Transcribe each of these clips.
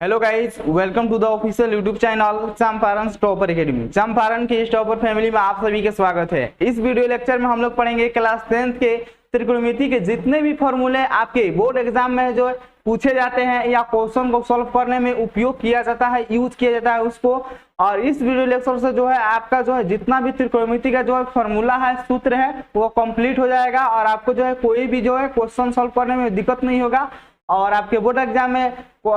Hello guys, welcome to the official YouTube channel Champaran topper academy. Champaran की इस topper family में आप सभी का स्वागत है। इस वीडियो लेक्चर में हम लोग पढ़ेंगे क्लास 10th के त्रिकोणमिति के जितने भी फॉर्मूले आपके बोर्ड एग्जाम में जो पूछे जाते हैं या क्वेश्चन को सॉल्व करने में उपयोग किया जाता है, यूज किया जाता है उसको। और इस वीडियो लेक्चर से जो है आपका जो है जितना भी त्रिकोणमिति का जो है फॉर्मूला है, सूत्र है, वो कंप्लीट हो जाएगा और आपको जो है कोई भी जो है क्वेश्चन सॉल्व करने में दिक्कत नहीं होगा। और आपके बोर्ड एग्जाम में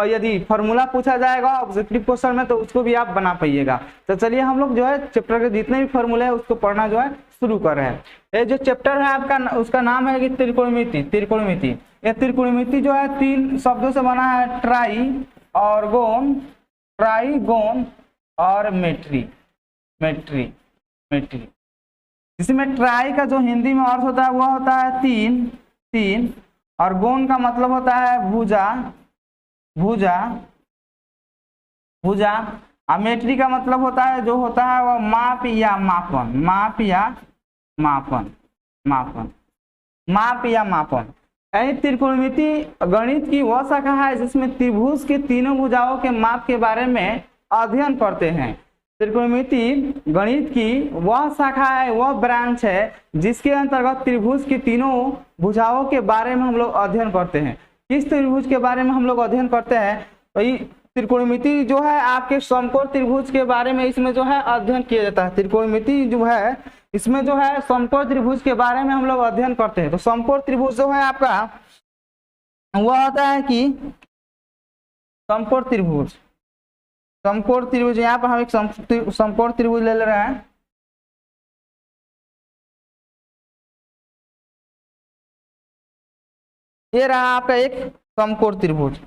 यदि फॉर्मूला पूछा जाएगा ऑब्जेक्टिव क्वेश्चन में तो उसको भी आप बना पाइएगा। तो चलिए हम लोग जो है चैप्टर के जितने भी फॉर्मूले हैं उसको पढ़ना जो है शुरू कर रहे हैं। ये जो चैप्टर है आपका उसका नाम है कि त्रिकोणमिति। त्रिकोणमिति ये त्रिकोणमिति जो है तीन शब्दों से बना है, ट्राईगोन और मेट्री। जिसमें ट्राई का जो हिंदी में अर्थ होता है वह होता है तीन और गोन का मतलब होता है भुजा। और मेट्री का मतलब होता है जो होता है वह माप या मापन। यानी त्रिकोणमिति गणित की वह शाखा है जिसमें त्रिभुज के तीनों भुजाओं के माप के बारे में अध्ययन करते हैं। त्रिकोणमिति गणित की वह शाखा है, वह ब्रांच है जिसके अंतर्गत त्रिभुज की तीनों भुजाओं के बारे में हम लोग अध्ययन करते हैं। किस त्रिभुज के बारे में हम लोग अध्ययन करते हैं? तो ये त्रिकोणमिति जो है आपके समकोण त्रिभुज के बारे में इसमें जो है अध्ययन किया जाता है। त्रिकोणमिति जो है इसमें जो है समकोण त्रिभुज के बारे में हम लोग अध्ययन करते हैं। तो समकोण त्रिभुज जो है आपका वह होता है कि समकोण त्रिभुज यहाँ पर हम एक समकोण त्रिभुज ले रहे हैं। ये रहा आपका एक समकोण त्रिभुज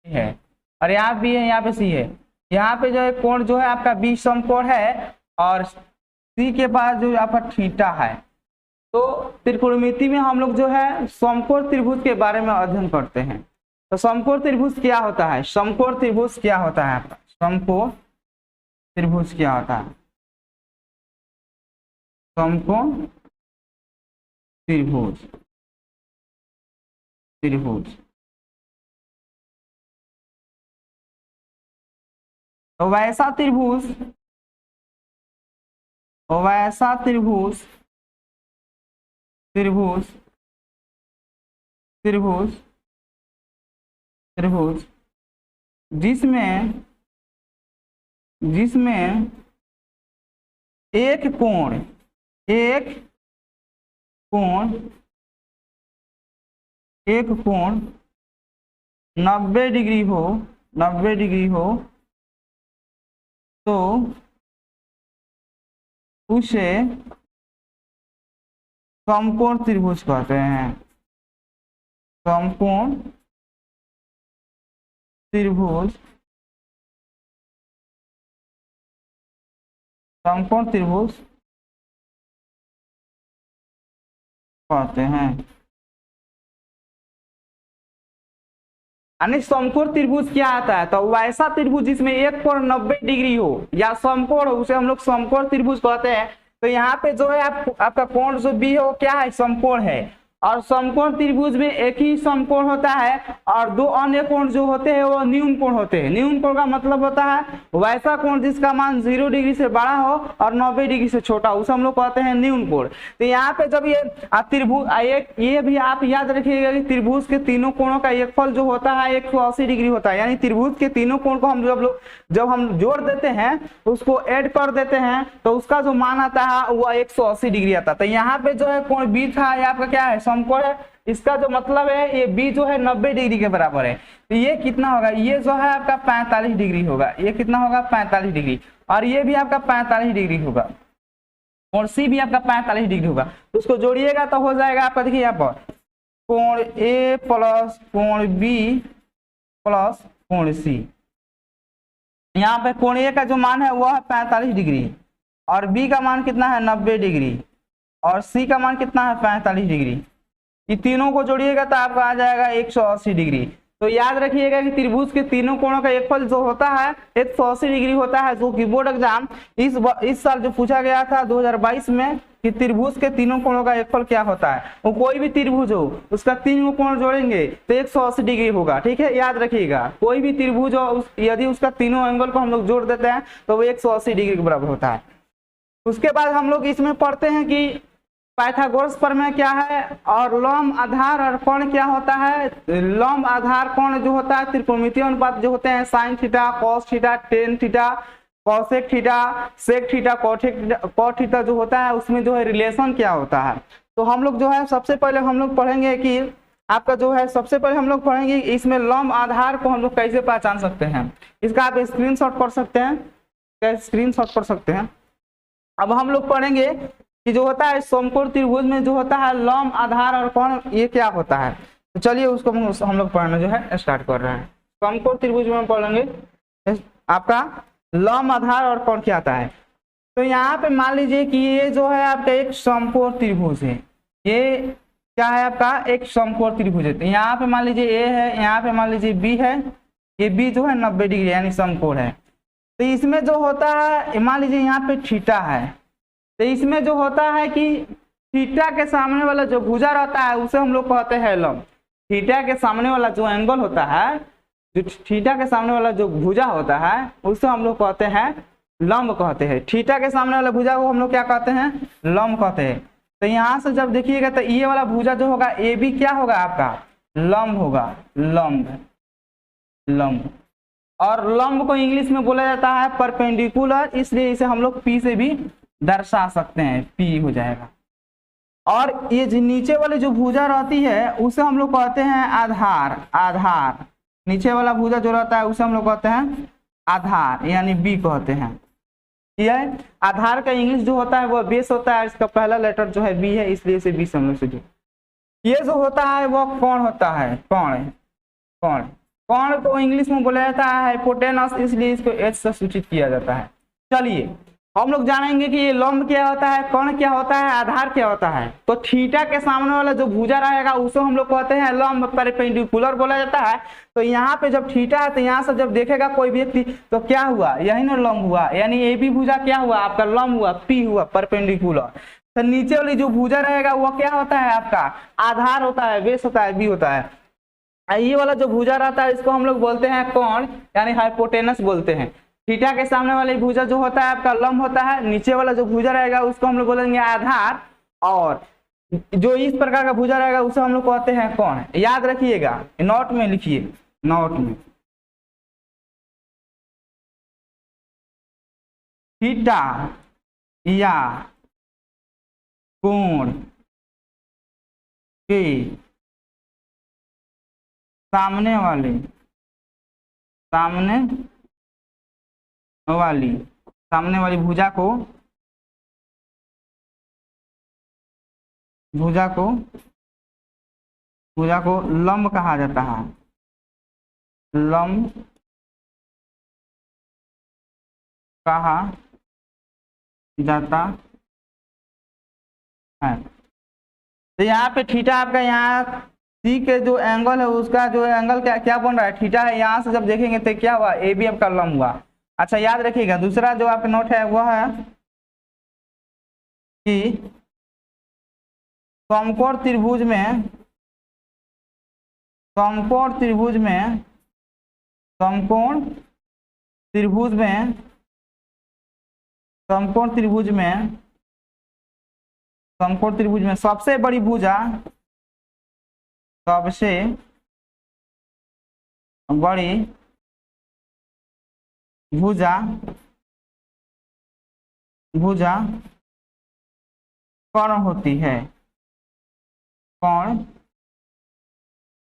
है और यहाँ भी है, यहाँ पे सी है। यहाँ पे जो है कोण जो है आपका बी समकोण है और सी के पास जो आपका थीटा है। तो त्रिकोणमिति में हम लोग जो है समकोण त्रिभुज के बारे में अध्ययन करते हैं। तो समकोण त्रिभुज क्या होता है? समकोण त्रिभुज क्या होता है आपका? समकोण त्रिभुज क्या होता है? समकोण त्रिभुज तो वैसा त्रिभुज जिसमें एक कोण 90 डिग्री हो तो उसे समकोण त्रिभुज कहते हैं। समकोण त्रिभुज कहते हैं। यानी समकोण त्रिभुज क्या आता है? तो वैसा त्रिभुज जिसमें एक कोण 90 डिग्री हो या समकोण हो उसे हम लोग समकोण त्रिभुज कहते हैं। तो यहाँ पे जो है आपका कोण जो बी है वो क्या है? समकोण है। और समकोण त्रिभुज में एक ही समकोण होता है और दो अन्य कोण जो होते हैं वो न्यून कोण होते हैं। न्यून कोण का मतलब होता है वैसा कोण जिसका मान 0 डिग्री से बड़ा हो और 90 डिग्री से छोटा हो, उसे हम लोग कहते हैं न्यून कोण। तो यहाँ पे जब ये त्रिभुज ये भी आप याद रखिएगा कि त्रिभुज के तीनों कोणों का योगफल जो होता है 180 डिग्री होता है। यानी त्रिभुज के तीनों कोण को हम जब हम जोड़ देते हैं उसको ऐड कर देते हैं तो उसका जो मान आता है वह 180 डिग्री आता है। तो यहाँ पे जो है कोण बी था, ये आपका क्या है? समकोण है। इसका जो मतलब है ये बी जो है 90 डिग्री के बराबर है। तो ये कितना होगा? ये जो है आपका 45 डिग्री होगा। ये कितना होगा? 45 डिग्री। और ये भी आपका 45 डिग्री होगा और सी भी आपका 45 डिग्री होगा। तो उसको जोड़िएगा तो हो जाएगा आपका, देखिए यहाँ पर कोण ए प्लस कोण बी प्लस कोण सी। यहाँ पे कोण ए का जो मान है वह है 45 डिग्री और बी का मान कितना है? 90 डिग्री और सी का मान कितना है? 45 डिग्री। ये तीनों को जोड़िएगा तो आपका आ जाएगा 180 डिग्री। तो याद रखिएगा कि त्रिभुज के तीनों कोणों का योगफल जो होता है 180 डिग्री होता है, जो कि बोर्ड एग्जाम इस साल जो पूछा गया था 2022 में कि त्रिभुज के तीनों कोणों का योगफल क्या होता है। वो कोई भी त्रिभुज हो उसका तीनों कोण जोड़ेंगे तो 180 डिग्री होगा, ठीक है, याद रखिएगा। कोई भी त्रिभुज हो यदि उसका तीनों एंगल को हम लोग जोड़ देते हैं तो वो 180 डिग्री के बराबर होता है। उसके बाद हम लोग इसमें पढ़ते हैं कि पाइथागोरस प्रमेय क्या है और लंब आधार और कोण क्या होता है। लंब आधार कोण जो होता है त्रिकोणमितीय अनुपात जो होते हैं sine theta, cos theta, tan theta, cosec theta, sec theta, cot theta जो होता है उसमें जो है रिलेशन क्या होता है। तो हम लोग जो है सबसे पहले हम लोग पढ़ेंगे कि आपका जो है सबसे पहले हम लोग पढ़ेंगे इसमें लंब आधार को हम लोग कैसे पहचान सकते हैं। इसका आप स्क्रीनशॉट पढ़ सकते हैं, स्क्रीनशॉट पढ़ सकते हैं। अब हम लोग पढ़ेंगे कि जो होता है समकोण त्रिभुज में जो होता है लंब आधार और कोण ये क्या होता है। तो चलिए उसको हम लोग पढ़ना जो है स्टार्ट कर रहे हैं। समकोण त्रिभुज में हम पढ़ेंगे आपका लंब आधार और कोण क्या आता है। तो यहाँ पे मान लीजिए कि ये जो है आपका एक समकोण त्रिभुज है, ये क्या है आपका एक समकोण त्रिभुज है। तो यहाँ पे मान लीजिए ए है, यहाँ पे मान लीजिए बी है, ये बी जो है 90 डिग्री यानी समकोण है। तो इसमें जो होता है मान लीजिए यहाँ पे थीटा है, तो इसमें जो होता है कि थीटा के सामने वाला जो भुजा रहता है उसे हम लोग कहते हैं लंब। थीटा के सामने वाला जो एंगल होता है, जो थीटा के सामने वाला जो भुजा होता है उसे हम लोग कहते हैं लंब कहते हैं। थीटा के सामने वाला भुजा को हम लोग क्या कहते हैं, लंब कहते हैं। तो यहाँ से जब देखिएगा तो ये वाला भुजा जो होगा ए बी क्या होगा आपका लंब होगा, लंब लंब। और लंब को इंग्लिश में बोला जाता है परपेंडिकुलर, इसलिए इसे हम लोग पी से भी दर्शा सकते हैं, पी हो जाएगा। और ये जो नीचे वाली जो भुजा रहती है उसे हम लोग कहते हैं आधार। आधार नीचे वाला भुजा जो रहता है उसे हम लोग कहते हैं आधार यानी बी कहते हैं। ठीक है, आधार का इंग्लिश जो होता है वो बेस होता है, इसका पहला लेटर जो है बी है इसलिए इसे बी से हम लोग से। ये जो होता है वो कोण होता है, कोण। कोण कोण को इंग्लिश में बोला जाता है हाइपोटेनस, इसलिए इसको एच से सूचित किया जाता है। चलिए हम लोग जानेंगे कि ये लंब क्या होता है, कोण क्या होता है, आधार क्या होता है। तो थीटा के सामने वाला जो भुजा रहेगा उसे हम लोग कहते हैं लंब परपेंडिकुलर बोला जाता है। तो यहाँ पे जब थीटा है तो यहाँ से जब देखेगा कोई व्यक्ति तो क्या हुआ, यही ना लंब हुआ, यानी ए बी भुजा क्या हुआ आपका लंब हुआ, पी हुआ परपेंडिकुलर। तो नीचे वाली जो भुजा रहेगा वो क्या होता है आपका आधार होता है, बेस होता है, बी होता है। ये वाला जो भुजा रहता है इसको हम लोग बोलते हैं कोण यानी हाइपोटेनस बोलते हैं। थीटा के सामने वाली भुजा जो होता है आपका लंब होता है, नीचे वाला जो भुजा रहेगा उसको हम लोग बोलेंगे आधार, और जो इस प्रकार का भुजा रहेगा उसे हम लोग कहते हैं कोण। याद रखिएगा, नोट में लिखिए, नोट में थीटा या कोण के सामने वाली भुजा को लंब कहा जाता है, लंब कहा जाता है। तो यहाँ पे थीटा आपका यहाँ सी के जो एंगल है उसका जो एंगल क्या बन रहा है, थीटा है। यहाँ से जब देखेंगे तो क्या हुआ, ए बी आपका लंब हुआ। अच्छा याद रखिएगा, दूसरा जो आपका नोट है वह है कि समकोण त्रिभुज में सबसे बड़ी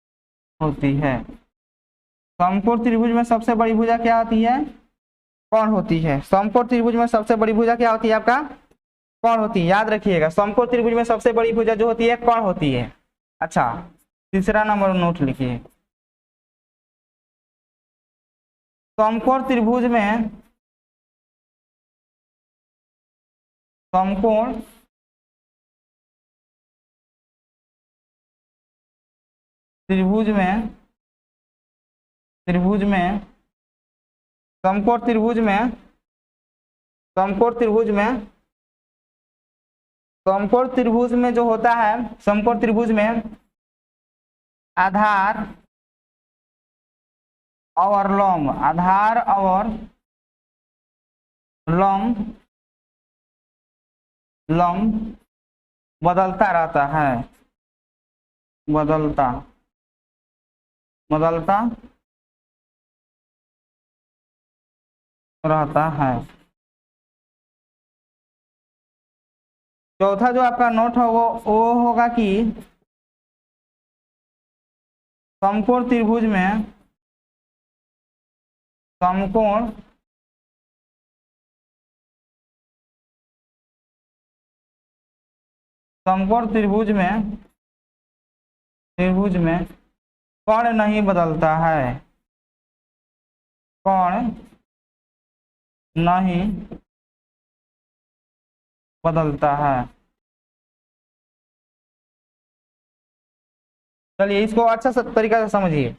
भुजा कोण होती है, समकोण त्रिभुज में सबसे बड़ी भुजा क्या होती है, कोण होती है। समकोण त्रिभुज में सबसे बड़ी भुजा क्या होती है आपका कोण होती है। याद रखिएगा, समकोण त्रिभुज में सबसे बड़ी भुजा जो होती है कोण होती है। अच्छा तीसरा नंबर नोट लिखिए, समकोण त्रिभुज में समकोण त्रिभुज में समकोण त्रिभुज में जो होता है, समकोण त्रिभुज में आधार और लंब, आधार और लंब बदलता रहता है, बदलता रहता है। चौथा जो आपका नोट है वो होगा कि समकोण त्रिभुज में, समकोण त्रिभुज में कोण नहीं बदलता है, कोण नहीं बदलता है। चलिए इसको अच्छा तरीका से समझिए।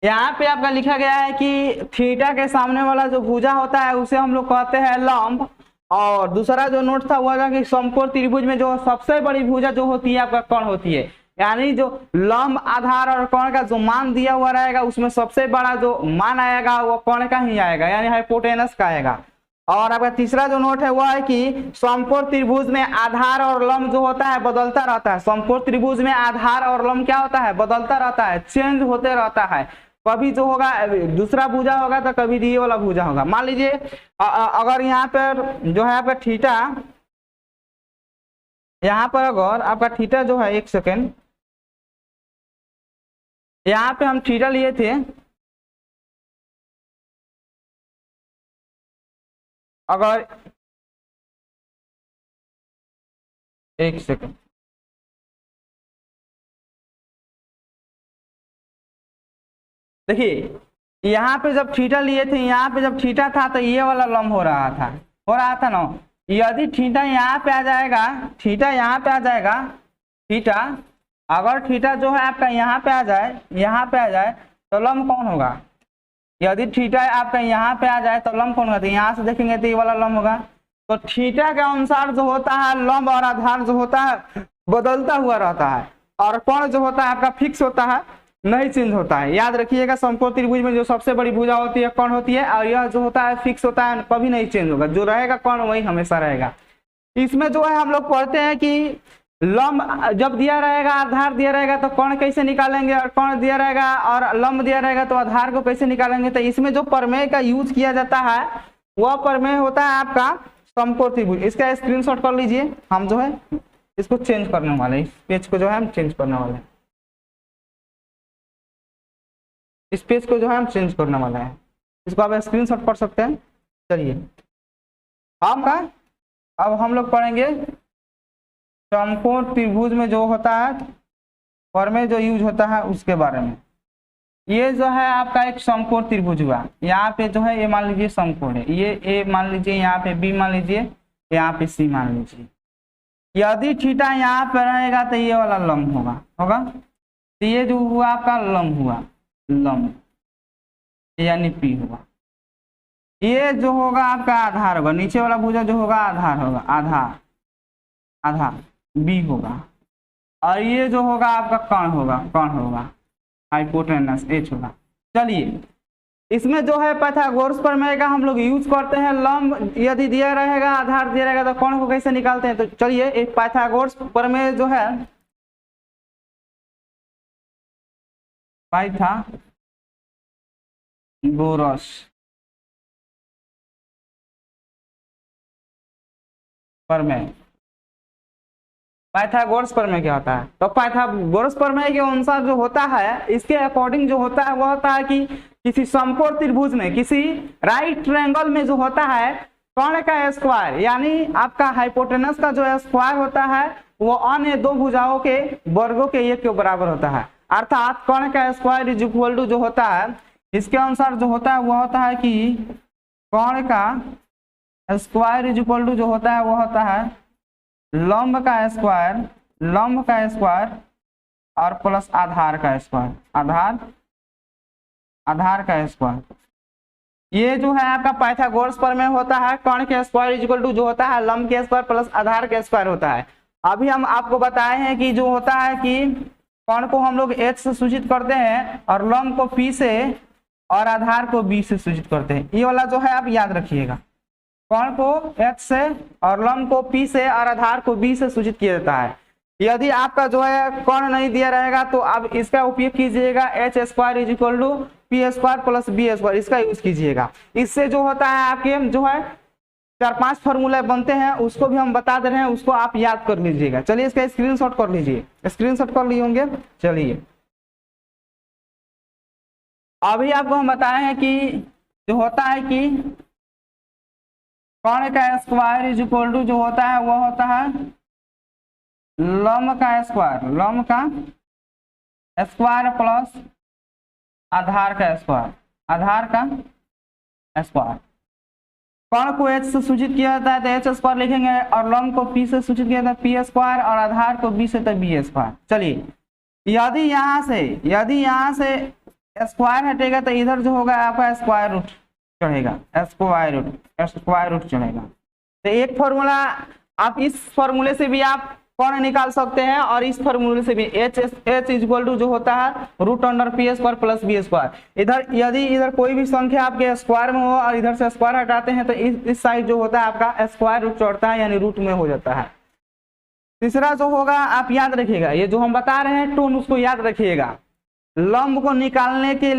यहाँ पे आपका लिखा गया है कि थीटा के सामने वाला जो भुजा होता है उसे हम लोग कहते हैं लंब, और दूसरा जो नोट था वो था कि समकोण त्रिभुज में जो सबसे बड़ी भुजा जो होती है आपका कोण होती है, यानी जो लंब, आधार और कोण का जो मान दिया हुआ रहेगा उसमें सबसे बड़ा जो मान आएगा वो कोण का ही आएगा, यानी हाइपोटेनस का आएगा। और आपका तीसरा जो नोट है वो है कि समकोण त्रिभुज में आधार और लंब जो होता है बदलता रहता है। समकोण त्रिभुज में आधार और लंब क्या होता है, बदलता रहता है, चेंज होते रहता है। कभी जो होगा दूसरा भुजा होगा तो कभी ये वाला भुजा होगा। मान लीजिए अगर यहाँ पर जो है आपका थीटा, यहाँ पर अगर आपका थीटा जो है, एक सेकेंड, यहाँ पे हम थीटा लिए थे, अगर एक सेकेंड, देखिए यहाँ पे जब थीटा लिए थे, यहाँ पे जब थीटा था तो ये वाला लंब हो रहा था ना। यदि थीटा यहाँ पे आ जाएगा, थीटा यहाँ पे आ जाएगा, थीटा अगर थीटा जो है आपका यहाँ पे आ जाए तो लंब कौन होगा? यदि थीटा आपका यहाँ पे आ जाए तो लंब कौन होगा? तो यहाँ से देखेंगे तो ये वाला लंब होगा। तो थीटा के अनुसार जो होता है लंब और आधार जो होता है बदलता हुआ रहता है, और कोण जो होता है आपका फिक्स होता है, नहीं चेंज होता है। याद रखिएगा समकोण त्रिभुज में जो सबसे बड़ी भुजा होती है कोण होती है, और यह जो होता है फिक्स होता है, कभी नहीं चेंज होगा, जो रहेगा कोण वही हमेशा रहेगा। इसमें जो है हम लोग पढ़ते हैं कि लंब जब दिया रहेगा, आधार दिया रहेगा तो कोण कैसे निकालेंगे, और कोण दिया रहेगा और लंब दिया रहेगा तो आधार को कैसे निकालेंगे। तो इसमें जो प्रमेय का यूज किया जाता है वह प्रमेय होता है आपका समकोण त्रिभुज। इसका स्क्रीनशॉट कर लीजिए, हम जो है इसको चेंज करने वाले, इस पेज को जो है हम चेंज करने वाले हैं, इस पेज को जो है हम चेंज करने वाले हैं। इसको आप स्क्रीनशॉट कर सकते हैं। चलिए अब हम लोग पढ़ेंगे समकोण त्रिभुज में जो होता है प्रमेय जो यूज होता है उसके बारे में। ये जो है आपका एक समकोण त्रिभुज हुआ, यहाँ पे जो है ये मान लीजिए समकोण है, ये ए मान लीजिए, यहाँ पे बी मान लीजिए, यहाँ पे सी मान लीजिए। यदि थीटा यहाँ पे रहेगा तो ये वाला लंब होगा। तो ये जो हुआ आपका लंब हुआ, लंब यानी पी होगा। ये जो होगा आपका आधार होगा, नीचे वाला भुजा जो होगा आधार होगा, आधार बी होगा। और ये जो होगा आपका कोण होगा हाइपोटेनस एच होगा। चलिए इसमें जो है पाइथागोरस प्रमेय का हम लोग यूज करते हैं। लंब यदि दिया रहेगा, आधार दिया रहेगा तो कोण को कैसे निकालते हैं। तो चलिए एक पाइथागोरस प्रमेय जो है, पाइथागोरस प्रमेय, पाइथागोरस प्रमेय क्या होता है? तो पाइथागोरस प्रमेय के अनुसार जो होता है, इसके अकॉर्डिंग जो होता है वह होता है कि किसी समकोण त्रिभुज में, किसी राइट ट्रायंगल में जो होता है कोण का स्क्वायर, यानी आपका हाइपोटेनस का जो स्क्वायर होता है वो अन्य दो भुजाओं के वर्गों के एक के बराबर होता है। अर्थात कोण का स्क्वायर इज इक्वल टू जो होता है, इसके अनुसार जो होता है वह होता है कि कोण का स्क्वायर इज इक्वल टू जो होता है वह होता है लंब का स्क्वायर और प्लस आधार का स्क्वायर, आधार का स्क्वायर। ये जो है आपका पाइथागोरस प्रमेय होता है, कर्ण के स्क्वायर इक्वल टू जो होता है लंब के स्क्वायर प्लस आधार के स्क्वायर होता है। अभी हम आपको बताए हैं कि जो होता है कि कर्ण को हम लोग h से सूचित करते हैं और लंब को p से और आधार को b से सूचित करते हैं। ये वाला जो है आप याद रखिएगा, कर्ण को h से और लंब को p से और आधार को b से सूचित किया जाता है। यदि आपका जो है कर्ण नहीं दिया रहेगा तो आप इसका उपयोग कीजिएगा, H square is equal to P square plus B square, इसका यूज कीजिएगा। इससे जो होता है आपके जो है 4-5 फॉर्मूले बनते हैं, उसको भी हम बता दे रहे हैं, उसको आप याद कर लीजिएगा। चलिए इसका स्क्रीनशॉट कर लीजिए, स्क्रीनशॉट कर लिए होंगे। चलिए अभी आपको हम बताए हैं कि जो होता है कि कर्ण का स्क्वायर इज इक्वल टू जो होता है वो होता है लंब का स्क्वायर, लंब का स्क्वायर प्लस आधार का स्क्वायर, आधार का स्क्वायर। कर्ण को h से सूचित किया जाता है तो h स्क्वायर लिखेंगे और लंब को p से सूचित किया जाता है p स्क्वायर और आधार को b से तो b स्क्वायर। चलिए यदि यहाँ से स्क्वायर हटेगा तो इधर जो होगा आपका स्क्वायर रूट चढ़ेगा, स्क्वायर रूट चढ़ेगा। तो एक फॉर्मूला आप इस फॉर्मूले से भी आप कर्ण निकाल सकते हैं और इस फॉर्मूले से भी h इक्वल टू जो होता है root under P square plus B square. इधर यदि इधर कोई भी संख्या आपके स्क्वायर में हो और इधर से स्क्वायर हटाते हैं तो इस साइड जो होता है आपका स्क्वायर रूट चढ़ता है, यानी रूट में हो जाता है। तीसरा जो होगा आप याद रखिएगा, ये जो हम बता रहे हैं टोन उसको याद रखिएगा। लंब को निकालने के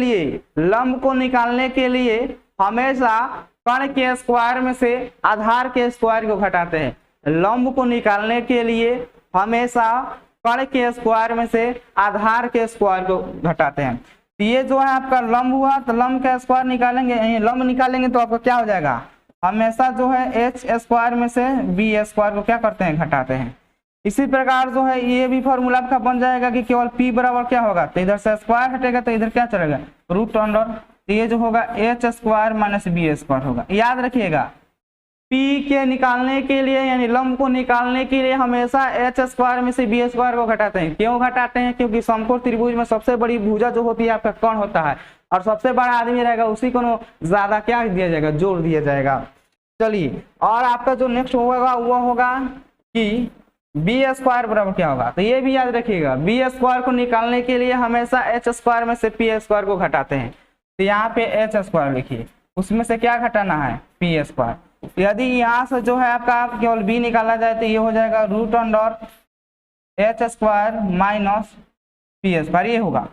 लिए हमेशा कर्ण के स्क्वायर में से आधार के स्क्वायर को घटाते हैं। लंब को निकालने के लिए हमेशा कर्ण के स्क्वायर में से आधार के स्क्वायर को घटाते हैं। तो ये जो है आपका लंब हुआ, तो लंब का स्क्वायर निकालेंगे, लंब निकालेंगे तो आपका क्या हो जाएगा, हमेशा जो है h स्क्वायर में से b स्क्वायर को क्या करते हैं, घटाते हैं। इसी प्रकार जो है ये भी फॉर्मूला आपका बन जाएगा कि केवल p बराबर क्या होगा, तो इधर से स्क्वायर हटेगा तो इधर क्या चलेगा, रूट अंडर, तो ये जो होगा h square minus b square होगा। याद रखिएगा p के निकालने के लिए यानी लंब को निकालने के लिए हमेशा h स्क्वायर में से b स्क्वायर को घटाते हैं। क्यों घटाते हैं, क्योंकि समकोण त्रिभुज में सबसे बड़ी भुजा जो होती है आपका कर्ण होता है और सबसे बड़ा आदमी रहेगा उसी को ज्यादा क्या दिया जाएगा, जोड़ दिया जाएगा। चलिए और आपका जो नेक्स्ट होगा वो होगा कि बी स्क्वायर बराबर क्या होगा, तो ये भी याद रखिएगा, बी स्क्वायर को निकालने के लिए हमेशा h स्क्वायर में से पी स्क्वायर को घटाते हैं। तो यहाँ पे h स्क्वायर लिखिए, उसमें से क्या घटाना है, पी स्क्वायर। यदि यहाँ से जो है आपका केवल b निकाला जाए तो ये हो जाएगा root under h square minus P square, ये होगा।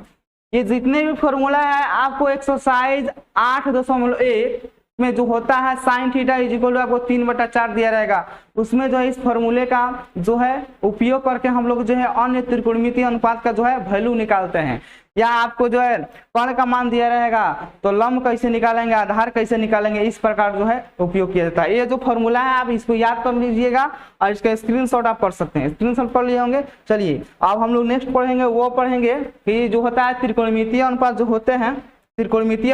ये जितने भी फॉर्मूला है आपको एक्सरसाइज 8.1 में जो होता है sine theta is equal to आपको 3/4 दिया रहेगा, उसमें जो है इस फॉर्मूले का जो है उपयोग करके हम लोग जो है अन्य त्रिकोणमितीय अनुपात का जो है वैल्यू निकालते हैं। या आपको जो है कर्ण का मान दिया रहेगा तो लंब कैसे निकालेंगे, आधार कैसे निकालेंगे, इस प्रकार जो है उपयोग किया जाता है। ये जो फॉर्मूला है आप इसको याद कर लीजिएगा और इसका स्क्रीनशॉट आप पढ़ सकते हैं, स्क्रीनशॉट कर लिए होंगे। चलिए अब हम लोग नेक्स्ट पढ़ेंगे, वो पढ़ेंगे कि जो होता है त्रिकोणमितीय अनुपात जो होते हैं, त्रिकोणमितीय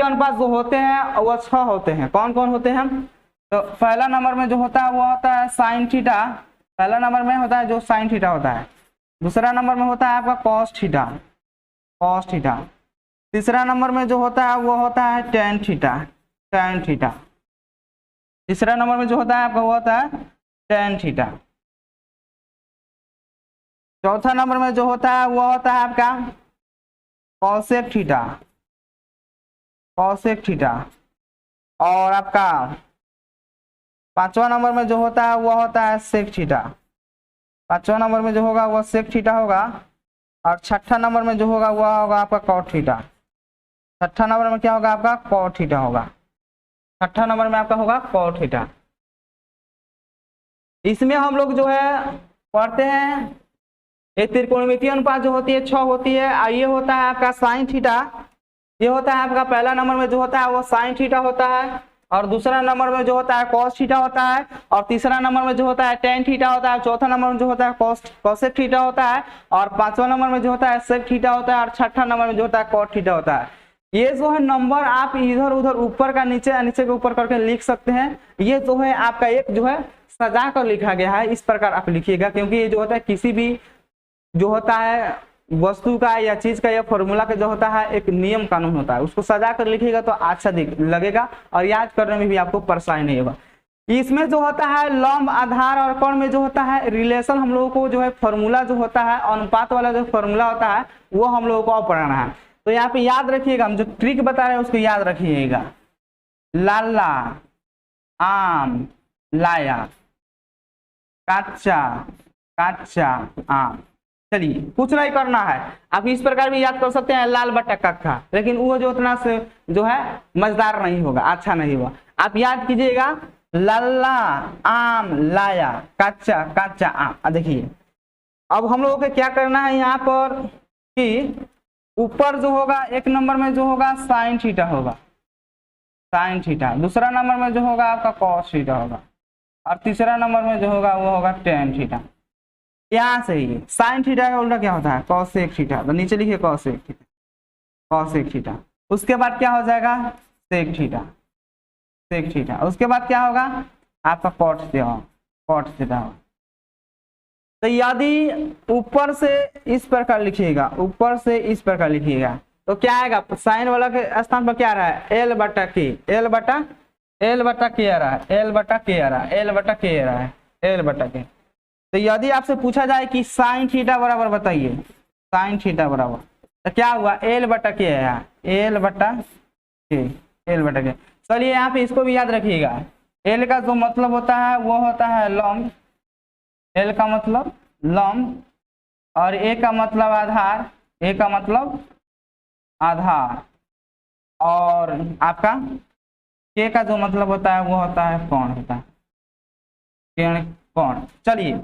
अनुपात जो होते हैं वो 6 होते हैं। कौन कौन होते हैं, तो पहला नंबर में जो होता है वो होता है साइन थीटा, पहला नंबर में होता है जो साइन थीटा होता है। दूसरा नंबर में होता है आपका कॉस थीटा। तीसरा नंबर में जो होता है वो होता है टेन थीटा। तीसरा नंबर में जो होता है आपका वो होता है टेन थीटा। चौथा नंबर में जो होता है वो होता है आपका कॉसेक थीटा। और आपका पांचवा नंबर में जो होता है वो होता है सेक थीटा। पांचवा नंबर में जो होगा वो सेक थीटा होगा। और छठा नंबर में जो होगा वो होगा आपका कॉट थीटा। छठा नंबर में क्या होगा आपका कॉट थीटा होगा। छठा नंबर में आपका होगा कॉट थीटा। इसमें हम लोग जो है पढ़ते हैं एक त्रिकोणमितीय अनुपात जो होती है 6 होती है। ये होता है आपका साइन थीटा, ये होता है आपका पहला नंबर में जो होता है वो साइन थीटा होता है। और दूसरा नंबर में जो होता है कॉस थीटा होता है। और तीसरा नंबर में जो होता है टेन थीटा होता है। चौथा नंबर में जो होता है कॉसेक थीटा होता है। और पांचवा नंबर में जो होता है सेक थीटा होता है। और छठा नंबर में जो होता है कॉट थीटा होता है। ये जो है नंबर आप इधर उधर ऊपर का नीचे नीचे के ऊपर करके लिख सकते हैं। ये जो है आपका एक जो है सजा कर लिखा गया है, इस प्रकार आप लिखिएगा। क्योंकि ये जो होता है किसी भी जो होता है वस्तु का या चीज का या फॉर्मूला का जो होता है एक नियम कानून होता है, उसको सजा कर लिखिएगा तो अच्छा लगेगा और याद करने में भी आपको परेशानी नहीं होगा। इसमें जो होता है लंब, आधार और कोण में जो होता है रिलेशन, हम लोगों को जो है फॉर्मूला जो होता है, अनुपात वाला जो फॉर्मूला होता है वो हम लोगों को पढ़ना है। तो यहाँ पे याद रखिएगा, हम जो ट्रिक बता रहे हैं उसको याद रखिएगा। लाला आम लाया, कच्चा कच्चा आम। चलिए कुछ नहीं करना है, आप इस प्रकार भी याद कर सकते हैं लाल बटा कक्का, लेकिन वो जो उतना से जो है मजेदार नहीं होगा, अच्छा नहीं होगा। आप याद कीजिएगा लल्ला आम लाया, कच्चा कच्चा आम। देखिए अब हम लोगों को क्या करना है यहाँ पर कि ऊपर जो होगा एक नंबर में जो होगा साइन थीटा होगा, साइन थीटा। दूसरा नंबर में जो होगा आपका कॉस थीटा होगा और तीसरा नंबर में जो होगा वो होगा टेन थीटा। यहाँ से ही साइन थीटा का उल्टा क्या होता है कॉसेक थीटा, तो नीचे लिखिए कॉसेक थीटा, कॉसेक थीटा। उसके बाद क्या हो जाएगा सेक थीटा, सेक थीटा। उसके बाद क्या होगा आपका कॉट थीटा, कॉट थीटा। तो यदि ऊपर से इस प्रकार लिखिएगा, ऊपर से इस प्रकार लिखिएगा तो क्या आएगा, साइन वाला के स्थान पर क्या आ रहा है एल बटा के, एल बटा के आ रहा है, एल बटा के आ रहा है, एल बटा के आ रहा है, एल बटा के। तो यदि आपसे पूछा जाए कि साइन थीटा बराबर बताइए, साइन थीटा बराबर, तो क्या हुआ एल बटा के आया, एल बटा के, एल बटा के। चलिए यहाँ पे इसको भी याद रखिएगा, एल का जो मतलब होता है वो होता है लंब, एल का मतलब लंब और ए का मतलब आधार, ए का मतलब आधार और आपका के का जो मतलब होता है वो होता है कोण होता है, कोण। चलिए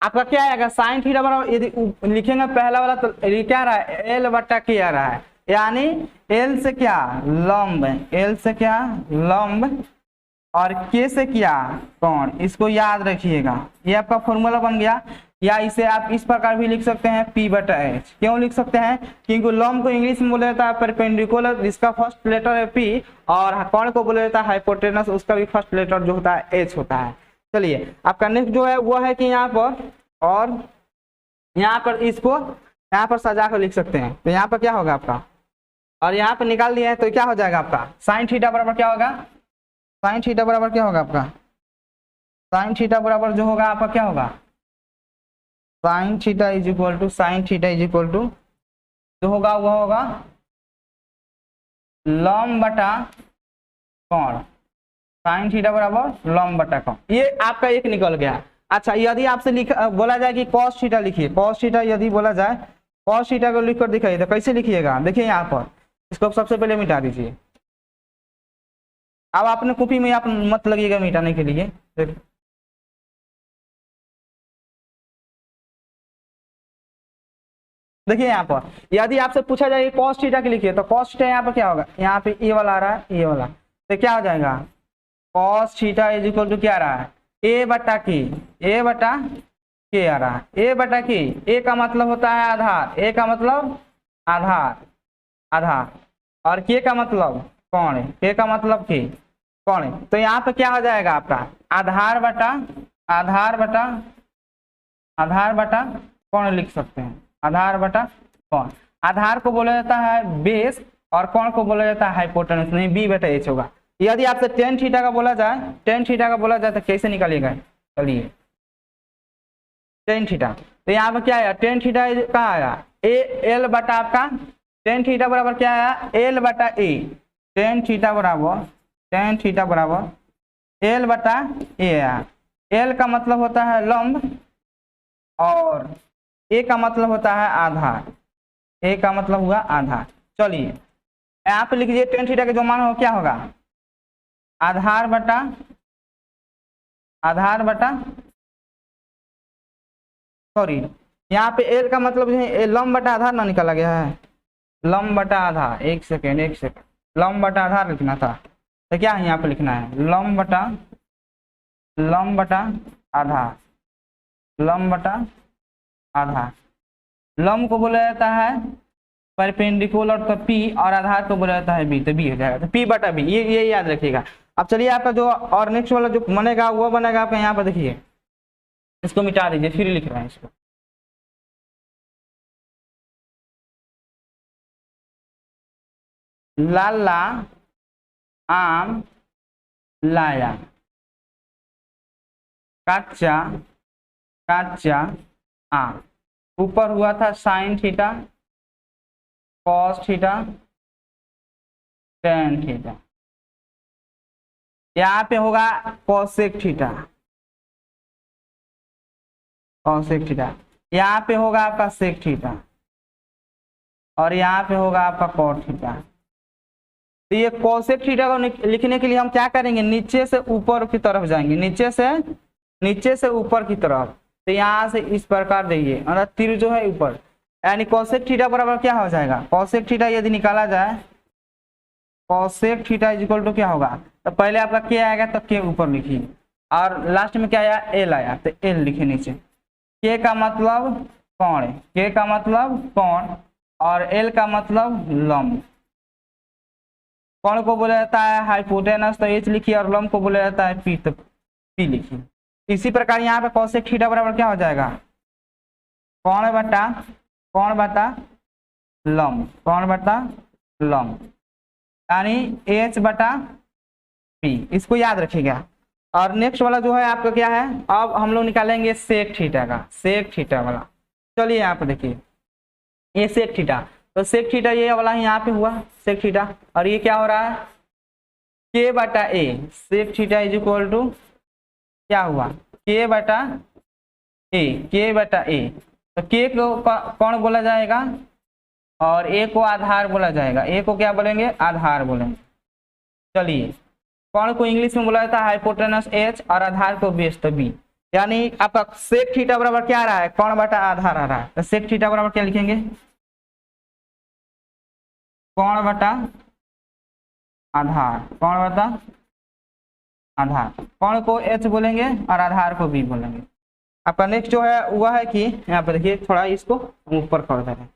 आपका क्या आएगा साइन थीटा बराबर, यदि लिखेंगे पहला वाला तो क्या आ रहा है एल बटा के आ रहा है, यानी एल से क्या लंब, एल से क्या लंब और के से क्या कोण। इसको याद रखिएगा, ये आपका फॉर्मूला बन गया। या इसे आप इस प्रकार भी लिख सकते हैं P बटा H। क्यों लिख सकते हैं, क्योंकि लंब को इंग्लिश में बोला जाता है परपेंडिकुलर, जिसका फर्स्ट लेटर है P, और कोण को बोला जाता है हाइपोटेनस, उसका भी फर्स्ट लेटर जो होता है H होता है। चलिए आपका नेक्स्ट जो है वो है कि यहाँ पर, और यहाँ पर इसको यहाँ पर सजा कर लिख सकते हैं। तो यहाँ पर क्या होगा आपका, और यहाँ पर निकाल दिए हैं तो क्या हो जाएगा आपका साइन थीटा बराबर क्या होगा, साइन थीटा बराबर क्या होगा आपका, साइन थीटा बराबर जो होगा आपका क्या होगा, sine theta is equal to, sine theta is equal to जो होगा वो होगा लंब बटा कोण, साइन थीटा बराबर लंब बटा कोण। ये आपका एक निकल गया। अच्छा यदि आपसे बोला जाए कि कॉस थीटा लिखिए, कॉस थीटा यदि बोला जाए, कॉस थीटा को लिखकर दिखाइए तो कैसे लिखिएगा, देखिए यहाँ पर इसको सबसे पहले मिटा दीजिए। अब आपने कॉपी में आप मत लगिएगा मिटाने के लिए, देखिए यहाँ पर यदि आपसे पूछा जाए कॉस थीटा के लिखिए तो कॉस थीटा यहाँ पर क्या होगा, यहाँ पे ये वाला आ रहा है, ये वाला, तो क्या हो जाएगा cos theta is equal to क्या आ रहा है ए बटा के, ए बटा के आ रहा है, ए बटा के। ए का मतलब होता है आधार, ए का मतलब आधार, आधार, और के का मतलब कोण है, के का मतलब के कोण है। तो यहाँ पे क्या हो जाएगा आपका आधार बटा, आधार बटा, आधार बटा कोण लिख सकते हैं, आधार बटा कोण। आधार को बोला जाता है बेस और कोण को बोला जाता है हाइपोटेनस, नहीं बी बटा एच होगा। यदि आपसे टेन थीटा का बोला जाए, टेन थीटा का बोला जाए तो कैसे निकालिएगा, चलिए टेन थीटा, तो यहाँ पर क्या आया टेन थीटा कहाँ आया ए, एल बटा आपका टेन थीटा बराबर क्या आया एल बटा ए, टेन थीटा बराबर, टेन थीटा बराबर एल बटा ए आया। एल का मतलब होता है लंब और ए का मतलब होता है आधार, ए का मतलब हुआ आधार। चलिए यहाँ पे लिख लीजिए टेन थीटा का जो मान हो क्या होगा आधार बटा, आधार बटा, सॉरी यहाँ पे एल का मतलब लंब बटा आधार ना निकाला गया है, लंब बटा आधार, एक सेकेंड एक सेकेंड, लंब बटा आधार लिखना था, तो क्या है यहाँ पे लिखना है लंब बटा, लंब बटा आधार, लंब बटा आधार। लंब को बोला जाता है परपेंडिकुलर तो P और आधार को बोला जाता है B, तो B हो जाएगा, तो P बटा B, ये याद रखिएगा। अब चलिए आपका जो और नेक्स्ट वाला जो बनेगा वो बनेगा आपका यहाँ पर देखिए, इसको मिटा दीजिए फिर लिख रहे हैं इसको, लाला आम लाया, कच्चा कच्चा आम। ऊपर हुआ था sign theta, cos theta, tan theta. यहाँ पे होगा कॉसेक थीटा, कॉसेक थीटा। यहाँ पे होगा आपका सेक थीटा और यहाँ पे होगा आपका कॉट थीटा। तो ये कॉसेक थीटा को लिखने के लिए हम क्या करेंगे, नीचे से ऊपर की तरफ जाएंगे, नीचे से ऊपर की तरफ। तो यहाँ से इस प्रकार देखिए, मतलब तीर जो है ऊपर, यानी कॉसेक थीटा बराबर क्या हो जाएगा, कॉसेक थीटा यदि निकाला जाए, cosec theta is equal to क्या होगा, तो पहले आपका के आएगा तो के ऊपर लिखिए और लास्ट में क्या आया, एल आया तो एल लिखे नीचे। के का मतलब कोण, के का मतलब कोण और एल का मतलब लंब। कोण को बोला जाता है हाइपोटेनस, तो एच लिखिए, और लंब को बोला जाता है पी, तो पी लिखिए। इसी प्रकार यहाँ पे कॉसेक थीटा बराबर क्या हो जाएगा, कोण बटा लंब, कोण बटा लंब, यानी एच बटा पी। इसको याद रखिएगा। और नेक्स्ट वाला जो है आपका क्या है, अब हम लोग निकालेंगे सेक थीटा का, सेक थीटा वाला। चलिए यहाँ पे देखिए, ये सेक थीटा, तो सेक थीटा ये वाला यहाँ पे हुआ सेक थीटा, और ये क्या हो रहा है, के बटा a. Sec theta is equal to क्या हुआ, के बटा ए, के बटा ए। तो के को कौन बोला जाएगा और ए को आधार बोला जाएगा, ए को क्या बोलेंगे, आधार बोलेंगे। चलिए, कौन को इंग्लिश में बोला जाता है हाइपोटेनस एच और आधार को बेस तो बी। यानी आपका सेक थीटा बराबर क्या आ रहा है, कौन बटा आधार आ रहा है। तो सेक थीटा बराबर क्या लिखेंगे, कौन बटा आधार, कौन बटा आधार। कौन को एच बोलेंगे और आधार को बी बोलेंगे। आपका नेक्स्ट जो है वह है कि यहाँ पर देखिए, थोड़ा इसको ऊपर कर दे रहे हैं।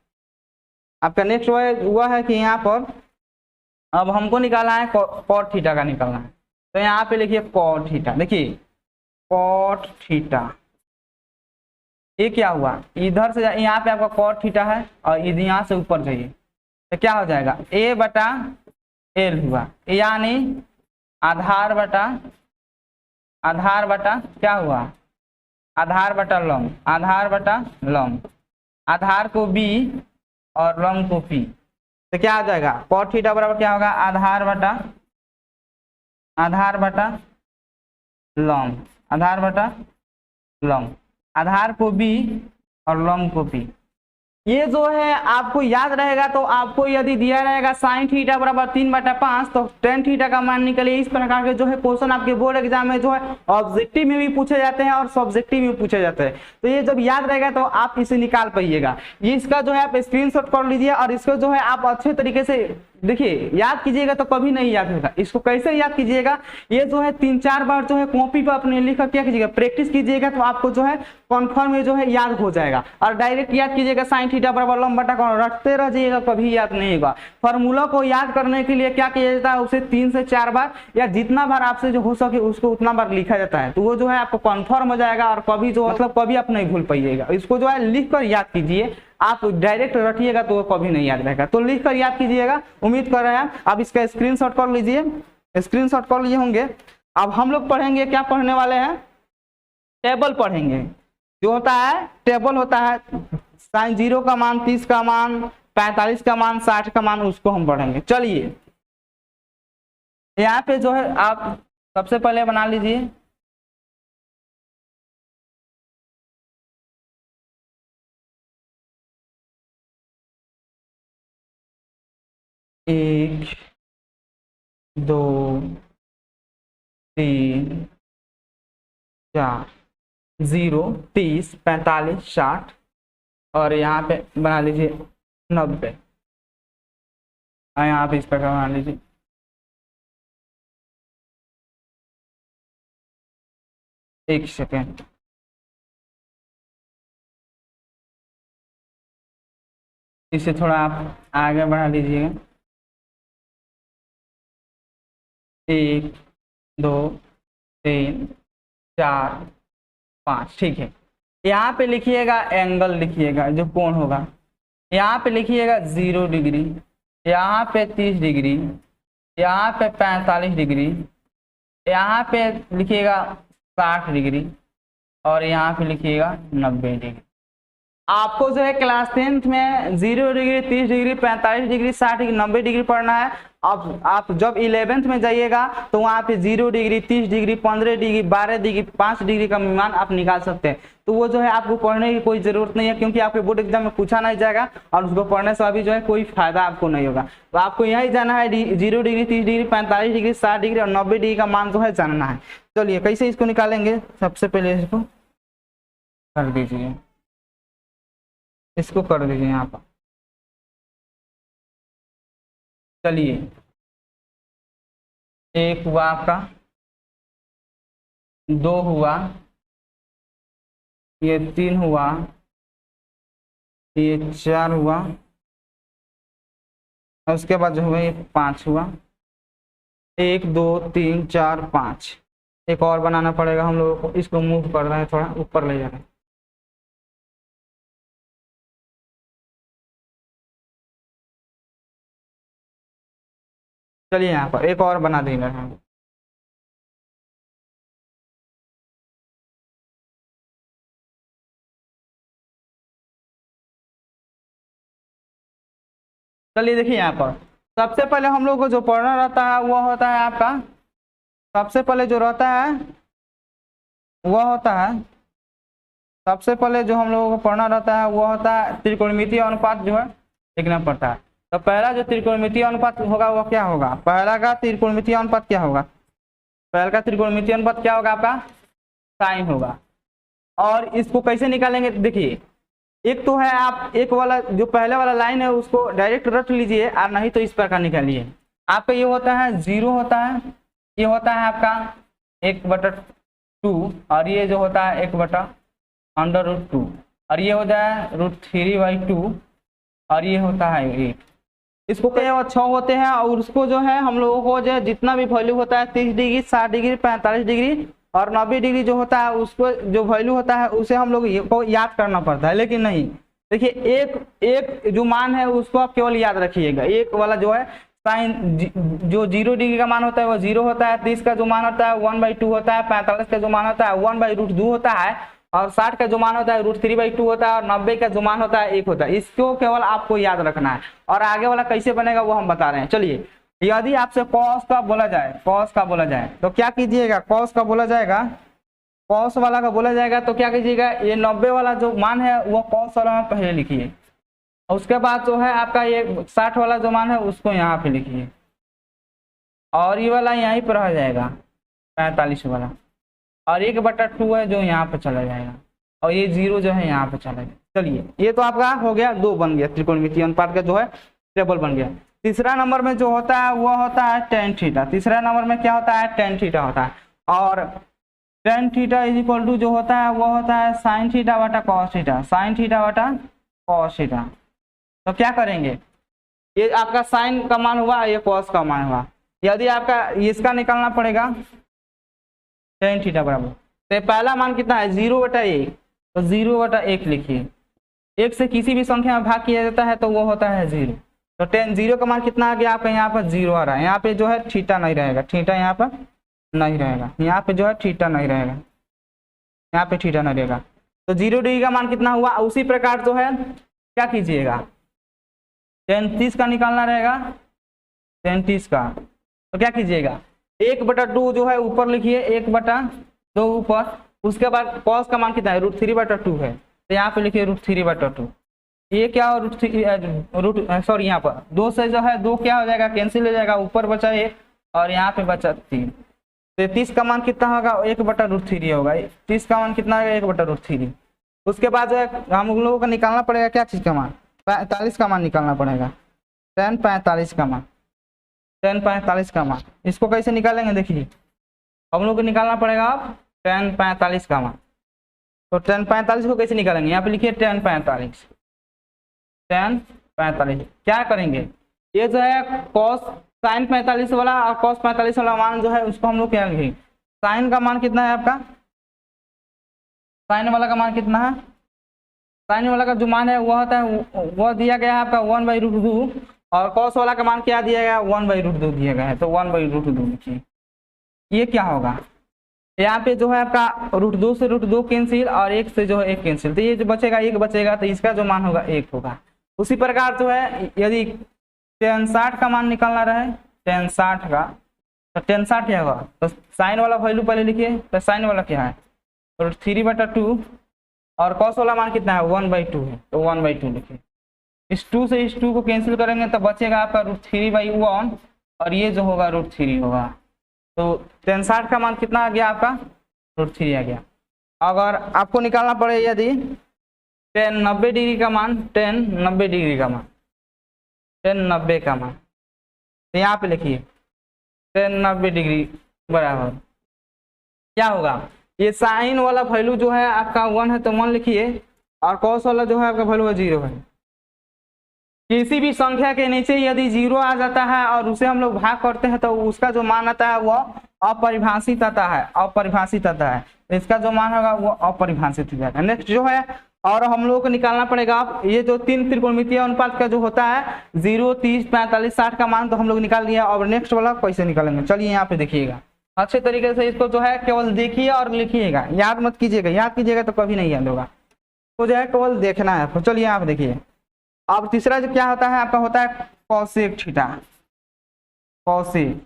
आपका नेक्स्ट वह है कि यहाँ पर अब हमको निकालना है कॉट थीटा का निकालना है। तो यहाँ पे लिखिए कॉट थीटा, देखिए कॉट थीटा, ये क्या हुआ, इधर से यहाँ पे आपका कॉट थीटा है और इधर यहाँ से ऊपर जाइए तो क्या हो जाएगा, ए बटा एल हुआ, यानी आधार बटा क्या हुआ, आधार बटा लंब, आधार बटा लंब, आधार को बी और लंब को पी। तो क्या आ जाएगा, कॉट थीटा बराबर क्या होगा, आधार बटा लंब, आधार बटा लंब, आधार को बी और लंब को पी। ये जो है आपको याद रहेगा। तो आपको यदि दिया रहेगा साइन थीटा बराबर 3/5, तो टेन थीटा का मान निकलिए। इस प्रकार के जो है क्वेश्चन आपके बोर्ड एग्जाम में जो है ऑब्जेक्टिव में भी पूछे जाते हैं और सब्जेक्टिव में पूछे जाते हैं। तो ये जब याद रहेगा तो आप इसे निकाल पाइएगा। ये इसका जो है आप स्क्रीनशॉट कर लीजिए और इसको जो है आप अच्छे तरीके से देखिए, याद कीजिएगा तो कभी नहीं याद होगा। इसको कैसे याद कीजिएगा, ये जो है 3-4 बार जो है कॉपी पर अपने लिखकर क्या कीजिएगा, प्रैक्टिस कीजिएगा, तो आपको जो है कन्फर्म में जो है याद हो जाएगा। और डायरेक्ट याद कीजिएगा साइन थीटा बराबर लंब बटा कोण, रटते रह जाइएगा, कभी याद नहीं होगा। फॉर्मूला को याद करने के लिए क्या किया जाता है, उसे 3 से 4 बार या जितना बार आपसे जो हो सके उसको उतना बार लिखा जाता है। तो वो जो है आपको कन्फर्म हो जाएगा और कभी जो मतलब कभी आप नहीं भूल पाइएगा। इसको जो है लिख कर याद कीजिए, आप डायरेक्ट रटिएगा तो कभी नहीं याद रहेगा। तो लिख कर याद कीजिएगा, उम्मीद कर रहे हैं आप इसका स्क्रीनशॉट कर लीजिए, स्क्रीनशॉट कर लिए होंगे। अब हम लोग पढ़ेंगे, क्या पढ़ने वाले हैं, टेबल पढ़ेंगे। जो होता है टेबल होता है, साइन 0 का मान, 30 का मान, 45 का मान, 60 का मान, उसको हम पढ़ेंगे। चलिए यहाँ पे जो है आप सबसे पहले बना लीजिए एक, 2, 3, 4, 0, 30, 45, 60 और यहाँ पे बना लीजिए 90। यहाँ पे इस प्रकार बना लीजिए। एक सेकेंड, इसे थोड़ा आप आगे बढ़ा लीजिएगा। 1, 2, 3, 4, 5, ठीक है। यहाँ पे लिखिएगा एंगल, लिखिएगा जो कोण होगा, यहाँ पे लिखिएगा 0 डिग्री, यहाँ पे 30 डिग्री, यहाँ पे 45 डिग्री, यहाँ पे लिखिएगा 60 डिग्री और यहाँ पे लिखिएगा 90 डिग्री। आपको जो है क्लास 10th में 0 degree, 30 degree, 45 degree, 60 degree, 90 degree पढ़ना है। अब आप जब 11th में जाइएगा तो वहाँ पे 0 degree, 30 degree, 15 degree, 12 degree, 5 degree का मान आप निकाल सकते हैं। तो वो जो है आपको पढ़ने की कोई जरूरत नहीं है, क्योंकि आपके बोर्ड एग्जाम में पूछा नहीं जाएगा और उसको पढ़ने से अभी जो है कोई फायदा आपको नहीं होगा। तो आपको यही जाना है 0 डिग्री, 30 डिग्री, 45 डिग्री, 60 डिग्री और 90 डिग्री का मान जो है जानना है। चलिए कैसे इसको निकालेंगे, सबसे पहले इसको कर दीजिए, इसको कर दीजिए यहाँ पर। चलिए, एक हुआ आपका, 2 हुआ, ये 3 हुआ, ये 4 हुआ, और उसके बाद जो हुआ ये 5 हुआ। 1 2 3 4 5। एक और बनाना पड़ेगा हम लोगों को, इसको मूव कर रहे हैं, थोड़ा ऊपर ले जा रहे हैं। चलिए यहाँ पर एक और बना देंगे हम। चलिए देखिए यहाँ पर सबसे पहले हम लोग को जो पढ़ना रहता है वो होता है आपका, सबसे पहले जो रहता है वो होता है, सबसे पहले जो हम लोगों को पढ़ना रहता है वो होता है त्रिकोणमितीय अनुपात जो है लिखना पड़ता है। तो पहला जो त्रिकोणमितीय अनुपात होगा वो क्या होगा, पहला का त्रिकोणमितीय अनुपात क्या होगा, पहला का त्रिकोणमितीय अनुपात क्या होगा आपका, साइन होगा। और इसको कैसे निकालेंगे, देखिए एक तो है आप एक वाला जो पहले वाला लाइन है उसको डायरेक्ट रट लीजिए और नहीं तो इस प्रकार निकालिए। आपका ये होता है 0 होता है, ये होता है आपका 1/2 और ये जो होता है 1/√2 और ये होता है √3/2 और ये होता है 8। इसको कई 6 होते हैं और उसको जो है हम लोगों को जो जितना भी वैल्यू होता है 30 डिग्री, 60 डिग्री, 45 डिग्री और 90 डिग्री जो होता है उसको जो वैल्यू होता है उसे हम लोग को याद करना पड़ता है। लेकिन नहीं, देखिए एक जो मान है उसको आप केवल याद रखिएगा। एक वाला जो है साइन जो 0 डिग्री का मान होता है वो 0 होता है, 30 का जो मान होता है 1/2 होता है, 45 का जो मान होता है 1/√2 होता है और 60 का जो मान होता है √3/2 होता है और 90 का जो मान होता है 1 होता है। इसको केवल आपको याद रखना है और आगे वाला कैसे बनेगा वो हम बता रहे हैं। चलिए, यदि आपसे कॉस का बोला जाए, कॉस का बोला जाए तो क्या कीजिएगा, कॉस का बोला जाएगा, कॉस वाला का बोला जाएगा तो क्या कीजिएगा, ये 90 वाला जो मान है वो कॉस वाला में पहले लिखिए और उसके बाद जो है आपका ये 60 वाला जो मान है उसको यहाँ पे लिखिए और ये वाला यहीं पर रह जाएगा 45 वाला और 1/2 है जो यहाँ पे चला जाएगा और ये 0 जो है यहाँ पे चला जाएगा। चलिए, ये तो आपका हो गया, 2 बन गया, त्रिकोणमितीय अनुपात का जो है टेबल बन गया। तीसरा नंबर में जो होता है वो होता है tan थीटा। तीसरा नंबर में क्या होता है, tan थीटा होता है और tan थीटा = जो होता है वो होता है sin थीटा बटा cos थीटा, sin थीटा बटा cos थीटा। तो क्या करेंगे, ये आपका sin का मान हुआ, ये cos का मान हुआ। यदि आपका इसका निकालना पड़ेगा tan थीटा बराबर, तो पहला मान कितना है 0/1, तो 0/1 लिखिए। 1 से किसी भी संख्या में भाग किया जाता है तो वो होता है 0। तो tan 0 का मान कितना आ गया आपका, यहाँ पर 0 आ रहा है, यहाँ पे जो है थीटा नहीं रहेगा, थीटा यहाँ पर नहीं रहेगा, यहाँ पे जो है थीटा नहीं रहेगा, यहाँ पे थीटा नहीं रहेगा। तो 0 डिग्री का मान कितना हुआ। उसी प्रकार जो है क्या कीजिएगा, tan 30 का निकालना रहेगा, tan 30 का तो क्या कीजिएगा 1/2 जो है ऊपर लिखिए, 1/2 ऊपर, उसके बाद cos का मान कितना है √3/2 है तो यहाँ पे लिखिए √3/2। ये क्या हो सॉरी यहाँ पर 2 से जो है 2 क्या हो जाएगा, कैंसिल हो जाएगा, ऊपर बचा 1 और यहाँ पे बचा 3। 33 का मान कितना होगा 1/√3 होगा, 30 का मान कितना होगा 1/√3। उसके बाद जो है हम लोगों को निकालना पड़ेगा क्या चीज का मान, 45 का मान निकालना पड़ेगा, tan 45 का मान, tan 45 का मान। इसको कैसे निकालेंगे, देखिए हम लोग को निकालना पड़ेगा अब tan 45 का मान। तो tan 45 को कैसे निकालेंगे, यहाँ पे लिखिए tan 45, tan 45 क्या करेंगे, ये जो है cos sin 45 वाला और cos 45 वाला मान जो है उसको हम लोग क्या लिखेंगे, साइन का मान कितना है आपका, साइन वाला का मान कितना है, साइन वाला का जो मान है वो होता है वो दिया गया है आपका 1/√2 और कॉस वाला का मान क्या दिया गया, 1/√2 दिया गया है, तो 1/√2 लिखिए। ये क्या होगा, यहाँ पे जो है आपका √2 से √2 कैंसिल और 1 से जो है 1 कैंसिल, तो ये जो बचेगा 1 बचेगा, तो इसका जो मान होगा 1 होगा। उसी प्रकार जो है यदि tan 60 का मान निकालना रहे, tan 60 का, तो tan 60 क्या होगा, तो साइन वाला वैल्यू पहले लिखिए, तो साइन वाला क्या है √3/2 और कॉस वाला मान कितना है 1/2 है, तो 1/2 लिखिए। इस 2 से इस 2 को कैंसिल करेंगे तो बचेगा आपका √3/1 और ये जो होगा √3 होगा। तो tan 60 का मान कितना आ गया आपका √3 आ गया। अगर आपको निकालना पड़े यदि tan 90 डिग्री का मान, tan 90 डिग्री का मान, tan 90 का मान, तो यहाँ पे लिखिए tan 90 डिग्री बराबर क्या होगा, ये साइन वाला वैल्यू जो है आपका 1 है तो 1 लिखिए और कॉस वाला जो है आपका वैल्यू 0 है। किसी भी संख्या के नीचे यदि 0 आ जाता है और उसे हम लोग भाग करते हैं तो उसका जो मान आता है वह अपरिभाषित आता है, अपरिभाषित आता है, तो इसका जो मान होगा वो अपरिभाषित हो जाएगा। नेक्स्ट जो है और हम लोगों को निकालना पड़ेगा ये जो 3 त्रिकोणमितीय अनुपात का जो होता है 0, 30, 45, 60 का मान तो हम लोग निकाल दिया। और नेक्स्ट वाला कैसे निकालेंगे, चलिए यहाँ पे देखिएगा अच्छे तरीके से, इसको जो है केवल देखिए और लिखिएगा, याद मत कीजिएगा, याद कीजिएगा तो कभी नहीं याद होगा, तो जो है केवल देखना है। तो चलिए आप देखिए। अब तीसरा जो क्या होता है आपका होता है कॉसेक थीटा, कॉसेक,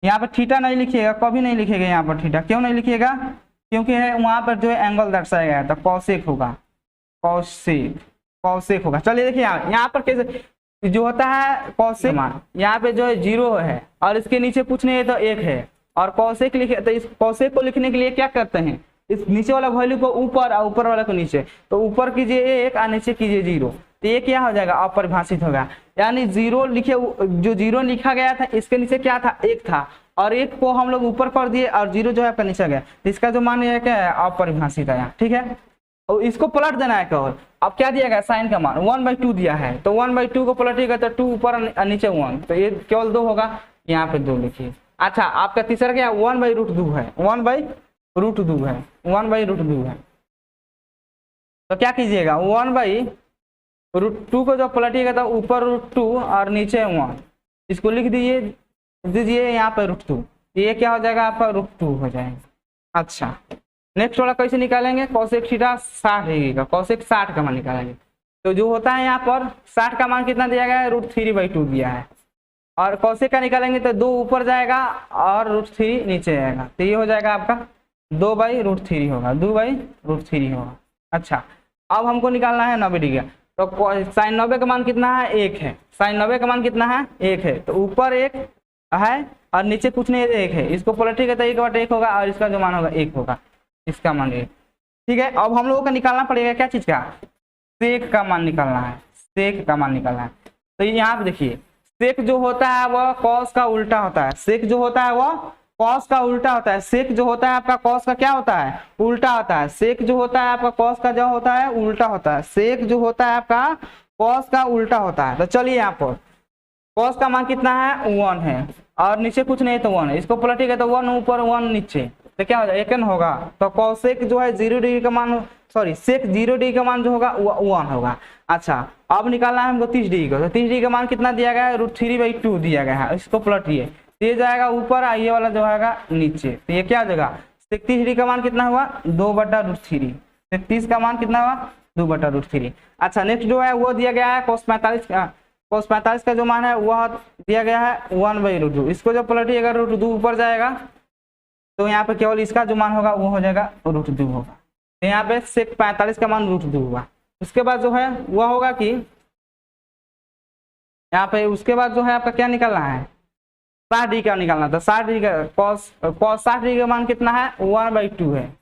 यहाँ पर थीटा नहीं लिखिएगा, कभी नहीं लिखिएगा यहाँ पर थीटा, क्यों नहीं लिखिएगा, क्योंकि है वहाँ पर जो है एंगल दर्शाया गया है, तो कॉसेक होगा, कॉसेक, कॉसेक होगा। चलिए देखिए यहाँ पर कैसे जो होता है कॉसेक मान, यहाँ पे जो है 0 है और इसके नीचे कुछ नहीं है तो 1 है, और कॉसेक लिखे तो इस कॉसेक को लिखने के लिए क्या करते हैं, इस नीचे वाला वैल्यू को ऊपर और ऊपर वाला को नीचे, तो ऊपर कीजिए 1 और नीचे कीजिए 0, तो ये क्या हो जाएगा अपरिभाषित होगा। यानी 0 लिखे, जो 0 लिखा गया था इसके नीचे क्या था 1 था और 1 को हम लोग ऊपर कर दिए और 0 जो है आपका नीचे गया, तो इसका जो मान है क्या है अपरिभाषित आया, ठीक है। और इसको पलट देना है केवल, अब क्या दिया गया साइन का मान 1/2 दिया है, तो 1/2 को पलटिएगा तो 2 ऊपर नीचे 1, तो ये केवल 2 होगा, यहाँ पे 2 लिखिए। अच्छा आपका तीसरा क्या 1/√2 है, 1/√2 है, 1/√2 है, तो क्या कीजिएगा 1/√2 को जो पलटिएगा तो ऊपर √2 और नीचे 1, इसको लिख दीजिए यहाँ पे √2, ये क्या हो जाएगा आपका √2 हो जाएगा। अच्छा नेक्स्ट वाला कैसे निकालेंगे, कॉसेक थीटा 60 डिग्री का, कॉसेक 60 का मान निकालेंगे, तो जो होता है यहाँ पर 60 का मान कितना दिया गया है √3/2 दिया है, और कॉसेक का निकालेंगे तो 2 ऊपर जाएगा और √3 नीचे आएगा, तो ये हो जाएगा आपका 2/√3 होगा, 2/√3 होगा। अच्छा अब हमको निकालना है 90 डिग्री, तो साइन 90 का मान कितना है 1 है, साइन 90 का मान कितना है 1 है, तो ऊपर 1 है और नीचे कुछ नहीं 1 है, इसको पलटिएगा तो 1/1 होगा और इसका जो मान होगा 1 होगा, इसका मान 1, ठीक है। अब हम लोगों को निकालना पड़ेगा क्या चीज का, सेक का मान निकालना है, सेक का मान निकालना है। तो यहाँ पे देखिए सेक जो होता है वह कॉस का उल्टा होता है, सेक जो होता है वह कॉस का उल्टा होता है, सेक जो होता है आपका कॉस का क्या होता है उल्टा होता है, सेक जो होता है आपका कॉस का जो होता है उल्टा होता है, सेक जो होता है आपका कॉस का उल्टा होता है। तो चलिए यहाँ पर कॉस का मान कितना है 1 है और नीचे कुछ नहीं तो 1 है, इसको पलटिएगा तो 1 ऊपर 1 नीचे, तो क्या हो जाएगा 1 होगा, तो कॉसेक जो है 0 डिग्री का मान, सॉरी सेक 0 डिग्री का मान जो होगा 1 होगा। अच्छा अब निकालना है हमको 30 डिग्री का, तो 30 डिग्री का मान कितना दिया गया है √3/2 दिया गया है, इसको पलटिए, ये जाएगा ऊपर और ये वाला जो है नीचे, तो ये क्या हो जाएगा 30 डिग्री का मान कितना हुआ 2/√3, 30 का मान कितना हुआ 2/√3। अच्छा नेक्स्ट जो है वो दिया गया है cos 45 का, cos 45 का जो मान है वह दिया गया है 1/√2, इसको जो पलटिएगा √2 ऊपर जाएगा, तो यहाँ पे केवल इसका जो मान होगा वो हो जाएगा √2 होगा, तो यहाँ पे सेक 45 का मान √2 हुआ। उसके बाद जो है वह होगा कि यहाँ पे उसके बाद जो है आपका क्या निकालना है 60 डिग्री का निकालना था, 60 डिग्री का cos 60 डिग्री का मान कितना है 1/2 है,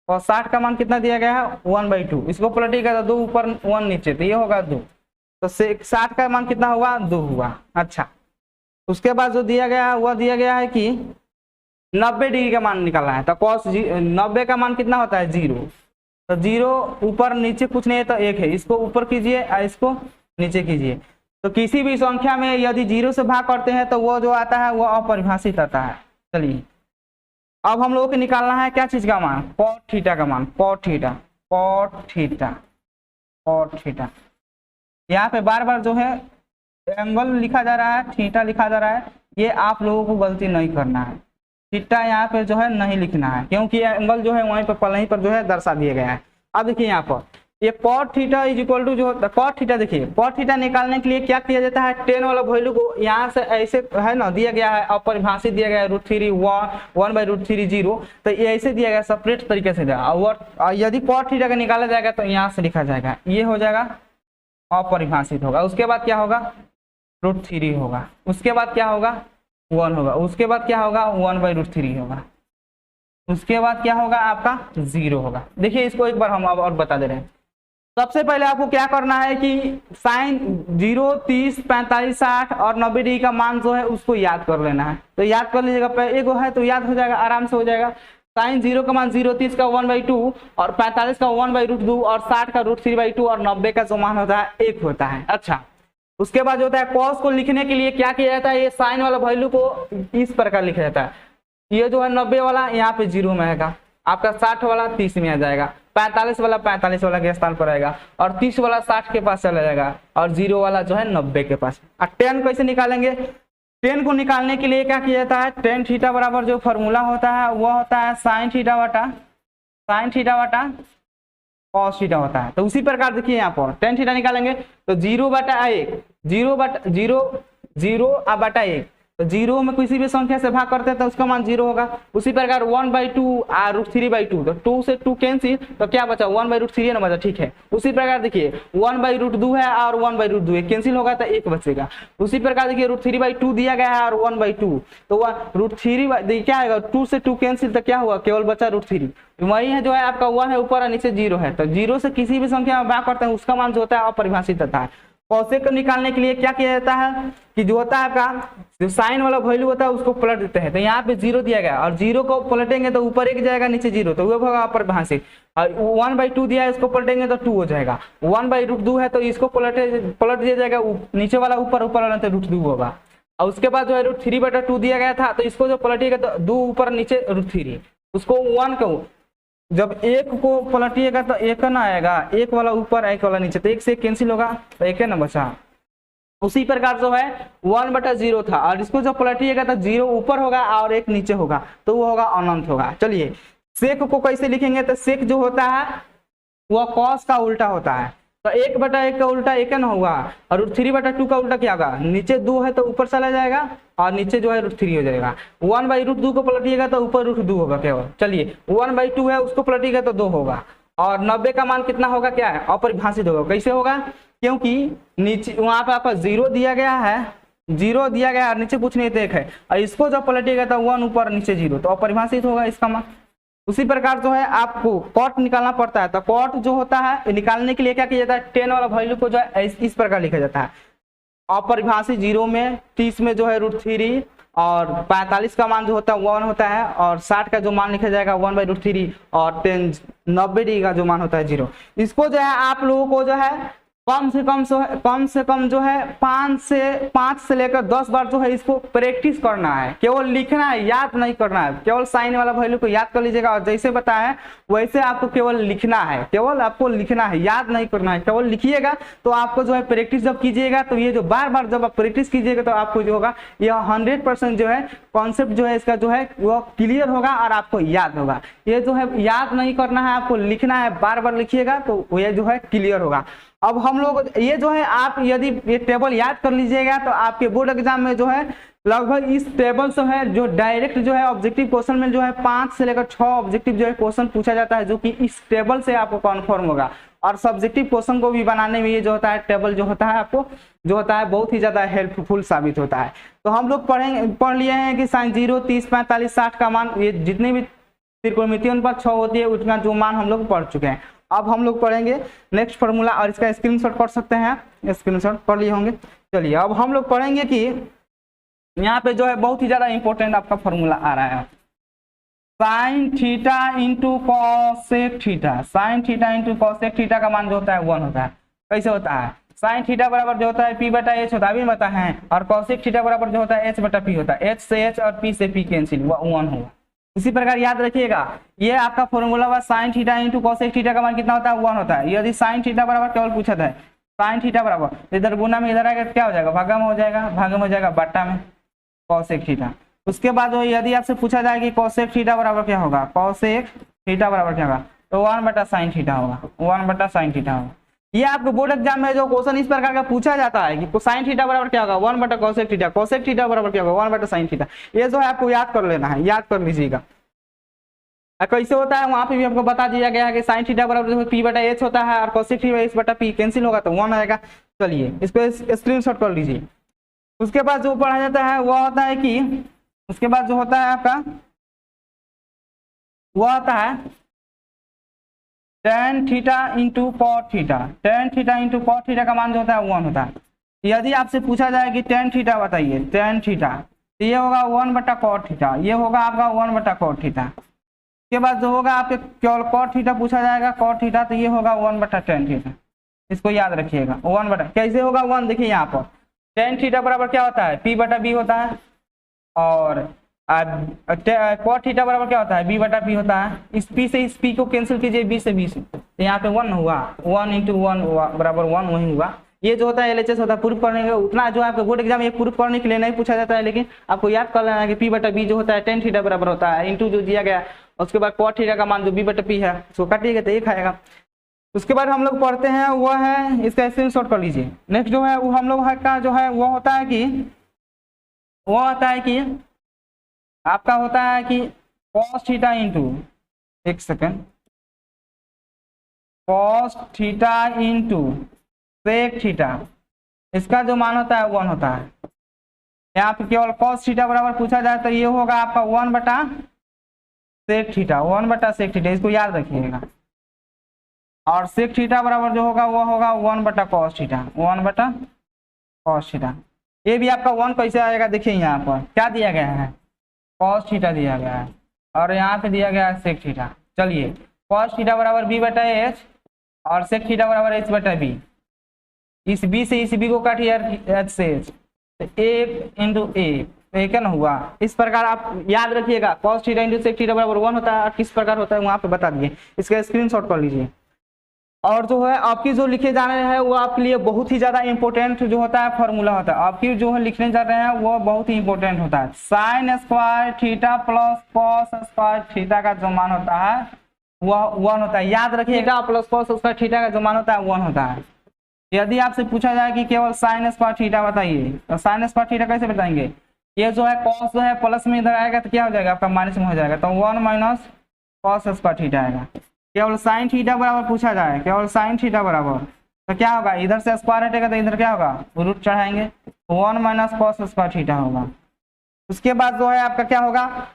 cos 60 का मान कितना दिया गया है 1/2, इसको पलटिएगा तो 2 ऊपर 1 नीचे, तो ये होगा 2, तो सेक 60 का मान कितना हुआ 2 हुआ। अच्छा उसके बाद जो दिया गया है वह दिया गया है कि 90 डिग्री का मान निकालना है, तो cos 90 का मान कितना होता है 0, तो 0 ऊपर नीचे कुछ नहीं है तो 1 है, इसको ऊपर कीजिए और इसको नीचे कीजिए, तो किसी भी संख्या में यदि 0 से भाग करते हैं तो वो जो आता है वो अपरिभाषित आता है। चलिए अब हम लोगों को निकालना है क्या चीज का मान cot थीटा का मान, cot theta, cot theta, cot theta. यहाँ पे बार बार जो है एंगल लिखा जा रहा है, थीटा लिखा जा रहा है, ये आप लोगों को गलती नहीं करना है। थीटा यहाँ पे जो है नहीं लिखना है, क्योंकि एंगल जो है वहीं पर पहले ही पर जो है दर्शा दिया गया है। अब देखिए यहाँ पर ये cot theta is equal to जो cot थीटा, देखिए cot थीटा निकालने के लिए क्या किया जाता है, टेन वाला वैल्यू को यहाँ से ऐसे है ना दिया गया है, अपरिभाषित दिया गया है √3 1 बाई √3 0, तो ये ऐसे दिया गया सेपरेट तरीके से दिया। और यदि cot थीटा का निकाला जाएगा तो यहाँ से लिखा जाएगा, ये हो जाएगा अपरिभाषित होगा। उसके बाद क्या होगा, √3 होगा। उसके बाद क्या होगा, 1 होगा। उसके बाद क्या होगा, 1 बाई √3 होगा। उसके बाद क्या होगा, आपका 0 होगा। देखिए इसको एक बार हम अब और बता दे रहे हैं। सबसे पहले आपको क्या करना है कि साइन 0 30 45 60 और 90 डिग्री का मान जो है उसको याद कर लेना है। तो याद कर लीजिएगा, एक है तो याद हो जाएगा, आराम से हो जाएगा। साइन 0 का मान 0, 30 का 1/2 और 45 का 1/√2 और 60 का √3/2 और 90 का जो मान होता है 1 होता है। अच्छा, उसके बाद जो होता है कॉस को लिखने के लिए क्या किया जाता है, ये साइन वाला वैल्यू को इस प्रकार लिखा जाता है। ये जो है 90 वाला यहाँ पे 0 में आएगा, आपका 60 वाला 30 में आ जाएगा, 45 वाला 45 वाला के स्थान पर आएगा और 30 वाला 60 के पास चला जाएगा और 0 वाला जो है 90 के पास। और 10 कैसे निकालेंगे, 10 को निकालने के लिए क्या किया जाता है, tan थीटा बराबर जो फॉर्मूला होता है वो होता है साइन थीटा बटा कॉस थीटा होता है। तो उसी प्रकार देखिए यहाँ पर tan थीटा निकालेंगे तो 0/1 0 बटा 1, तो 0 में किसी भी संख्या से भाग करते हैं तो उसका मान 0 होगा। उसी प्रकार 1/2 और √3/2, तो 2 से 2 कैंसिल, तो क्या बचा 1/√3 ना बचा, ठीक है। उसी प्रकार देखिए 1/√2 है और 1/√2 है, कैंसिल होगा तो 1 बचेगा। उसी प्रकार देखिए √3/2 दिया गया है और 1/2, तो √3 क्या आएगा, 2 से 2 कैंसिल, तो क्या हुआ, केवल बचा √3। वही है जो है आपका 1 है ऊपर और नीचे 0 है, तो 0 से किसी भी संख्या में भाग करते हैं उसका मान जो होता है अपरिभाषित होता है। कॉसेक को निकालने के लिए क्या किया जाता है कि जो होता है आपका जो साइन वाला वैल्यू होता है उसको पलट देते हैं। तो यहाँ पे 0 दिया गया और 0 को पलटेंगे तो ऊपर 1 जाएगा नीचे 0, तो वो होगा अपरिभाषित। और 1/2 दिया है, इसको पलटेंगे तो 2 हो जाएगा। 1/√2 है तो इसको पलट दिया जाएगा, नीचे वाला ऊपर वाला तो √2 होगा। और उसके बाद जो है √3/2 दिया गया था, तो इसको जो पलटिएगा तो 2 ऊपर नीचे √3, उसको 1 को जब 1 को पलटिएगा तो 1 ना आएगा, 1 वाला ऊपर 1 वाला नीचे, तो 1 से कैंसिल होगा तो 1 ना बचा। उसी प्रकार जो है 1/0 था और इसको जब पलटिएगा तो 0 ऊपर होगा और 1 नीचे होगा, तो वो होगा अनंत होगा। चलिए सेक को कैसे लिखेंगे, तो सेक जो होता है वह कॉस का उल्टा होता है, तो 1/1 का उल्टा 1 न होगा और √3/2 का उल्टा क्या होगा, नीचे 2 है तो ऊपर चला जाएगा और नीचे जो है √3 हो जाएगा। 1/√2 को पलटिएगा तो ऊपर √2 होगा केवल। चलिए 1/2 है उसको पलटिएगा तो 2 होगा और 90 का मान कितना होगा, क्या है, अपरिभाषित होगा। कैसे होगा, क्योंकि नीचे वहां पे आपका 0 दिया गया है, 0 दिया गया और नीचे कुछ नहीं, 1 है और इसको जब पलटिएगा तो 1 ऊपर नीचे 0, तो अपरिभाषित होगा इसका मान। उसी प्रकार जो है आपको कॉट निकालना पड़ता है, तो कॉट जो होता है निकालने के लिए क्या किया जाता है, 10 वाला वैल्यू को जो है इस प्रकार लिखा जाता है, अपरिभाषित 0 में, 30 में जो है √3 और 45 का मान जो होता है 1 होता है और 60 का जो मान लिखा जाएगा 1/√3 और 90 डिग्री का जो मान होता है 0। इसको जो है आप लोगों को जो है कम से कम जो है 5 से लेकर 10 बार जो है इसको प्रैक्टिस करना है, केवल लिखना है, याद नहीं करना है। केवल साइन वाला वैल्यू को याद कर लीजिएगा और जैसे बताया है वैसे आपको केवल लिखना है, केवल आपको लिखना है, याद नहीं करना है, केवल लिखिएगा। तो आपको जो है प्रैक्टिस जब कीजिएगा तो ये जो बार जब आप प्रैक्टिस कीजिएगा तो आपको जो होगा यह 100% जो है कॉन्सेप्ट जो है इसका जो है वो क्लियर होगा और आपको याद होगा। ये जो है याद नहीं करना है, आपको लिखना है, बार लिखिएगा तो ये जो है क्लियर होगा। अब हम लोग ये जो है आप यदि ये टेबल याद कर लीजिएगा तो आपके बोर्ड एग्जाम में जो है लगभग इस टेबल से है जो डायरेक्ट जो है ऑब्जेक्टिव क्वेश्चन में जो है 5 से लेकर 6 ऑब्जेक्टिव जो है क्वेश्चन पूछा जाता है, जो कि इस टेबल से आपको कन्फर्म होगा। और सब्जेक्टिव क्वेश्चन को भी बनाने में ये जो होता है टेबल जो होता है आपको जो होता है बहुत ही ज्यादा हेल्पफुल साबित होता है। तो हम लोग पढ़ लिए हैं कि साइन 0 30 45 60 का मान, ये जितने भी त्रिकोणमितीय पर 6 होती है उसका जो मान हम लोग पढ़ चुके हैं। अब हम लोग पढ़ेंगे नेक्स्ट फार्मूला और इसका स्क्रीनशॉट कर सकते हैं, स्क्रीनशॉट कर लिए होंगे। चलिए अब हम लोग पढ़ेंगे कि यहाँ पे जो है बहुत ही ज्यादा इंपॉर्टेंट आपका फार्मूला आ रहा है, sine theta into cosec theta. Sine theta into cosec theta का मान जो होता है 1 होता है। कैसे होता है, साइन थीटा बराबर जो होता है p/h होता है, अभी पता है, और कॉसेक थीटा बराबर जो होता है h/p होता है। h से h और p से p कैंसिल हुआ 1 होगा। इसी प्रकार याद रखिएगा ये आपका फॉर्मूला हुआ sine theta into cosec theta का मान कितना होता है 1 होता है। यदि साइन थीटा बराबर केवल पूछा था साइन थीटा बराबर, इधर गुना में इधर आएगा क्या हो जाएगा, भागा में हो जाएगा, भागा में हो जाएगा बट्टा में कॉसेक थीटा। उसके बाद यदि आपसे पूछा जाए कि कॉसेक थीटा बराबर क्या होगा, कॉसेक थीटा बराबर क्या होगा, तो 1/sin थीटा होगा, 1/sin थीटा होगा। ये आपको बोर्ड एग्जाम में जो क्वेश्चन इस प्रकार का पूछा जाता है कि साइन थीटा बराबर क्या होगा, 1/cosec थीटा, cosec थीटा बराबर क्या होगा, 1/sin थीटा। ये जो है आपको याद कर लेना है, याद कर लीजिएगा। कैसे होता है वहां पे भी आपको बता दिया गया है कि साइन थीटा बराबर p/h होता है और cosec थीटा h/p कैंसिल होगा तो 1 आएगा। चलिए इसको स्क्रीनशॉट कर लीजिए। उसके बाद जो पढ़ा जाता है वह होता है कि उसके बाद जो होता है आपका वह होता है tan theta into cot theta. tan theta into cot theta का मान जो होता है 1 होता है। यदि आपसे पूछा जाए कि tan थीटा बताइए, tan थीटा, तो ये होगा 1/cot थीटा, ये होगा आपका 1/cot थीटा। के बाद जो होगा आपके केवल cot थीटा पूछा जाएगा, cot थीटा, तो ये होगा 1/tan थीटा। इसको याद रखिएगा, 1 कैसे होगा 1, देखिए यहाँ पर tan थीटा बराबर क्या होता है, p/b होता है, और cot थीटा बराबर क्या होता है, b/p होता है। इस p से इस p को कैंसिल कीजिए, b से b से, तो यहाँ पे 1 हुआ, 1 × 1 बराबर 1 वही हुआ। ये जो होता है LHS होता है, प्रूफ करने का उतना जो आपका बोर्ड एग्जाम ये प्रूफ करने के लिए नहीं पूछा जाता है, लेकिन आपको याद कर लेना है कि p/b जो होता है tan थीटा बराबर होता है इंटू जो दिया गया, उसके बाद cot थीटा का मान जो b/p है उसको काटिएगा तो 1 आएगा। उसके बाद हम लोग पढ़ते हैं वो है, इसका स्क्रीनशॉट कर लीजिए। नेक्स्ट जो है वो हम लोग का जो है वो होता है कि आपका होता है कि cos थीटा इंटू, एक second, cos theta into sec theta, इसका जो मान होता है 1 होता है। यहाँ पे केवल cos थीटा बराबर पूछा जाए तो ये होगा आपका 1/sec थीटा, 1/sec थीटा, इसको याद रखिएगा। और sec थीटा बराबर जो होगा वो होगा 1/cos थीटा, 1/cos थीटा। ये भी आपका 1 कैसे आएगा, देखिए यहाँ पर क्या दिया गया है, cos थीटा दिया गया है और यहाँ पे दिया गया है sec थीटा। चलिए cos थीटा बराबर b/h और sec थीटा बराबर h/b। इस b से इस b को काटिए h से h, तो 1 × a, तो एक न हुआ। इस प्रकार आप याद रखिएगा, cos theta into sec theta बराबर 1 होता है और किस प्रकार होता है वहां पे बता दिए, इसका स्क्रीनशॉट कर लीजिए। और जो है आपकी जो लिखे जाने हैं वो आपके लिए बहुत ही ज्यादा इंपॉर्टेंट जो होता है फॉर्मूला होता है, आपकी जो है लिखने जा रहे हैं वो बहुत ही इंपॉर्टेंट होता है। sin square theta plus cos square theta का जो मान होता है वह 1 होता है। याद रखिएगा, प्लस cos स्क्वायर थीटा का जो मान होता है 1 होता है। यदि आपसे पूछा जाए कि केवल sin स्क्वायर थीटा बताइए, तो sin स्क्वायर थीटा कैसे बताएंगे, ये जो है cos जो है प्लस में इधर आएगा तो क्या हो जाएगा आपका माइनस में हो जाएगा, तो 1 - cos स्क्वायर थीटा आएगा। केवल साइन थीटा बराबर पूछा जाए, केवल साइन थीटा बराबर, तो क्या होगा, इधर से स्क्वायर हटेगा तो इधर क्या होगा, रूट चढ़ाएंगे, 1 - cos स्क्वायर थीटा होगा। उसके बाद जो है आपका क्या होगा,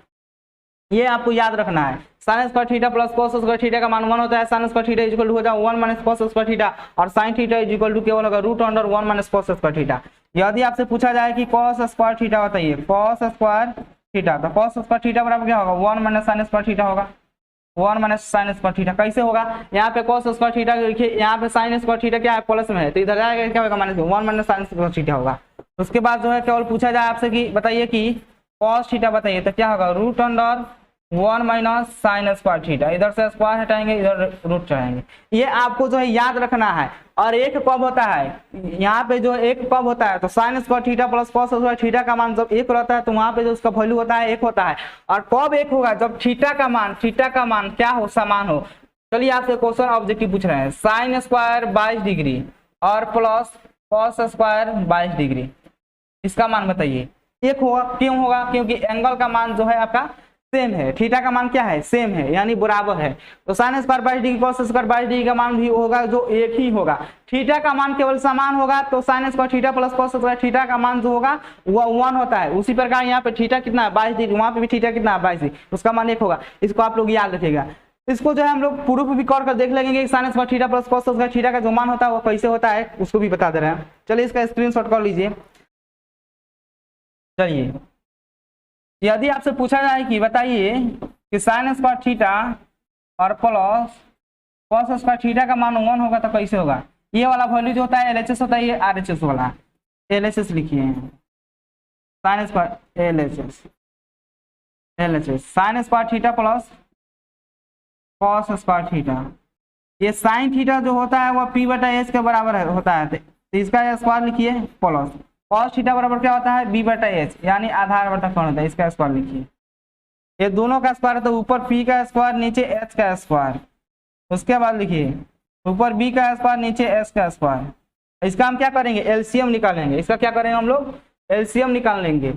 ये आपको याद रखना है, sine square theta plus cos square theta का मान 1 होता है। Sine square theta equal to हो जाए 1 - cos स्क्वायर थीटा और साइन थीटा इक्वल टू केवल होगा √1 - cos स्क्वायर थीटा। यदि आपसे पूछा जाए कि cos स्क्वायर थीटा बताइए, cos स्क्वायर थीटा, तो cos स्क्वायर थीटा बराबर क्या होगा, 1 - sin स्क्वायर थीटा होगा, 1 - sin स्क्वायर थीटा। कैसे होगा, यहाँ पे cos स्क्वायर थीटा देखिए, यहाँ पे sin स्क्वायर थीटा क्या है प्लस में है, तो इधर जाएगा क्या होगा माइनस में, 1 - sin स्क्वायर थीटा होगा। उसके बाद जो है केवल पूछा जाए आपसे कि बताइए कि cos थीटा बताइए, तो क्या होगा, √1 - sin स्क्वायर थीटा, इधर से स्क्वायर हटाएंगे इधर रूट चढ़ाएंगे। ये आपको जो है याद रखना है। और एक कब होता है, यहाँ पे जो एक कब होता है, तो sign square theta plus cos square theta का मान जब 1 रहता है तो वहां पे जो उसका वैल्यू होता है 1 होता है। और कब 1 होगा, जब थीटा का मान क्या हो, समान हो। चलिए आपसे क्वेश्चन ऑब्जेक्टिव पूछ रहे हैं, साइन स्क्वायर 22 डिग्री और प्लस cos स्क्वायर 22 डिग्री, इसका मान बताइए। 1 होगा, क्यों होगा, क्योंकि एंगल का मान जो है आपका सेम है, थीटा का मान क्या है, सेम है, यानी बराबर है। तो sine square 22 degree cos square 22 degree का मान भी होगा जो एक ही होगा। थीटा का मान केवल समान होगा, तो sign square theta plus cos square theta का मान जो होगा वो 1 होता है। उसी प्रकार यहाँ पे थीटा कितना है 22 डिग्री, वहां पे भी थीटा कितना है 22 डिग्री, उसका मान 1 होगा। इसको आप लोग याद रखिएगा। इसको जो है हम लोग प्रूफ भी कर देख लेंगे, sign square theta plus cos square theta का जो मान होता है वो कैसे होता है, उसको भी बता दे रहे हैं। चलिए इसका स्क्रीनशॉट कर लीजिए। चलिए यदि आपसे पूछा जाए कि बताइए कि साइन स्क्वायर थीटा और प्लस cos स्क्वायर थीटा का मान 1 होगा तो कैसे होगा। ये वाला वैल्यू जो होता है LHS होता है, ये RHS वाला, LHS लिखिए, sine square LHS sign square theta plus cos square theta ये साइन थीटा जो होता है वह पी बटा एच के बराबर होता है, तो इसका स्क्वायर लिखिए प्लस कॉस थीटा बराबर क्या होता है बी बटा एच, यानी आधार बटा कोण होता है, इसका स्क्वायर लिखिए। ये दोनों का स्क्वायर तो ऊपर पी का स्क्वायर नीचे एच का स्क्वायर, उसके बाद लिखिए ऊपर बी का स्क्वायर नीचे एच का स्क्वायर। इसका हम क्या करेंगे एलसीएम निकालेंगे, इसका क्या करेंगे हम लोग एलसीएम निकाल लेंगे।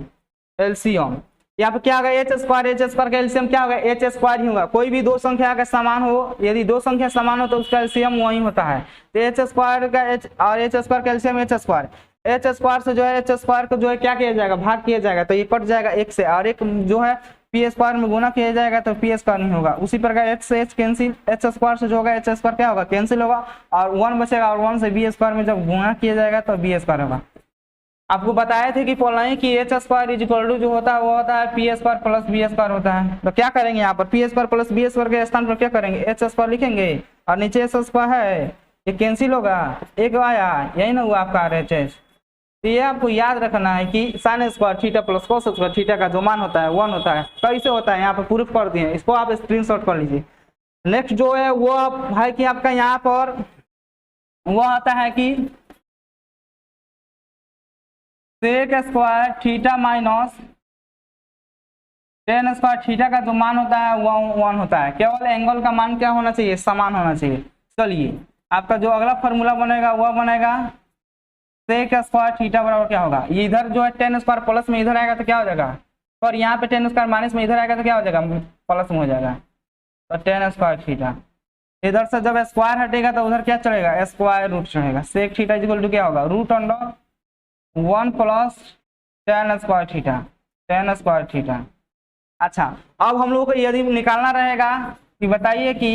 एलसीएम यहाँ पे क्या होगा एच स्क्वायर का एलसीएम क्या होगा एच स्क्वायर ही होगा। कोई भी दो संख्या का समान हो, यदि दो संख्या समान हो तो उसका एलसीएम वही होता है। तो एच स्क्वायर का एच और एच स्क्वायर का एलसीएम एच स्क्वायर से जो है एच स्क्वायर को जो है क्या किया जाएगा भाग किया जाएगा, तो ये कट जाएगा एक से, और एक जो है पी स्क्वायर में गुना किया जाएगा तो पी स्क्वायर नहीं होगा। उसी प्रकार एच से एच कैंसिल, एच स्क्वायर से जो होगा एच स्क्वायर क्या होगा कैंसिल होगा, और 1 बचेगा, और 1 से बी स्क्वायर में जब गुना किया जाएगा तो बी स्क्वायर होगा। आपको बताए थे कि पढ़ाई कि H square is equal to जो होता है वो होता है P square plus B square होता है। तो क्या करेंगे यहाँ पर P square plus B square के स्थान पर क्या करेंगे एच स्क्वायर लिखेंगे, और नीचे एच स्क्वायर है ये कैंसिल होगा, एक आया यही ना हुआ आपका RHS। तो ये आपको याद रखना है कि sign square theta plus cos square theta का जो मान होता है 1 होता है। कैसे होता है यहाँ पर प्रूफ कर दिए, इसको आप स्क्रीनशॉट कर लीजिए। नेक्स्ट जो है वो है कि आपका यहाँ पर वो आता है कि sec square theta minus tan square theta का जो मान होता है वो 1 होता है। केवल एंगल का मान क्या होना चाहिए समान होना चाहिए। चलिए आपका जो अगला फॉर्मूला बनेगा वह बनेगा सेक स्क्वायर थीटा बराबर क्या होगा, ये इधर जो है टेन स्क्वायर प्लस में इधर आएगा तो क्या हो जाएगा, और यहाँ पे टेन स्क्वायर माइनस में इधर आएगा तो क्या हो जाएगा प्लस में हो जाएगा, तो टेन स्क्वायर थीटा। इधर से जब स्क्वायर हटेगा तो उधर क्या चलेगा स्क्वायर रूट चलेगा। सेक थीटा इक्वल टू क्या होगा root under 1 plus tan square theta, tan square theta. अच्छा अब हम लोग को यदि निकालना रहेगा कि बताइए कि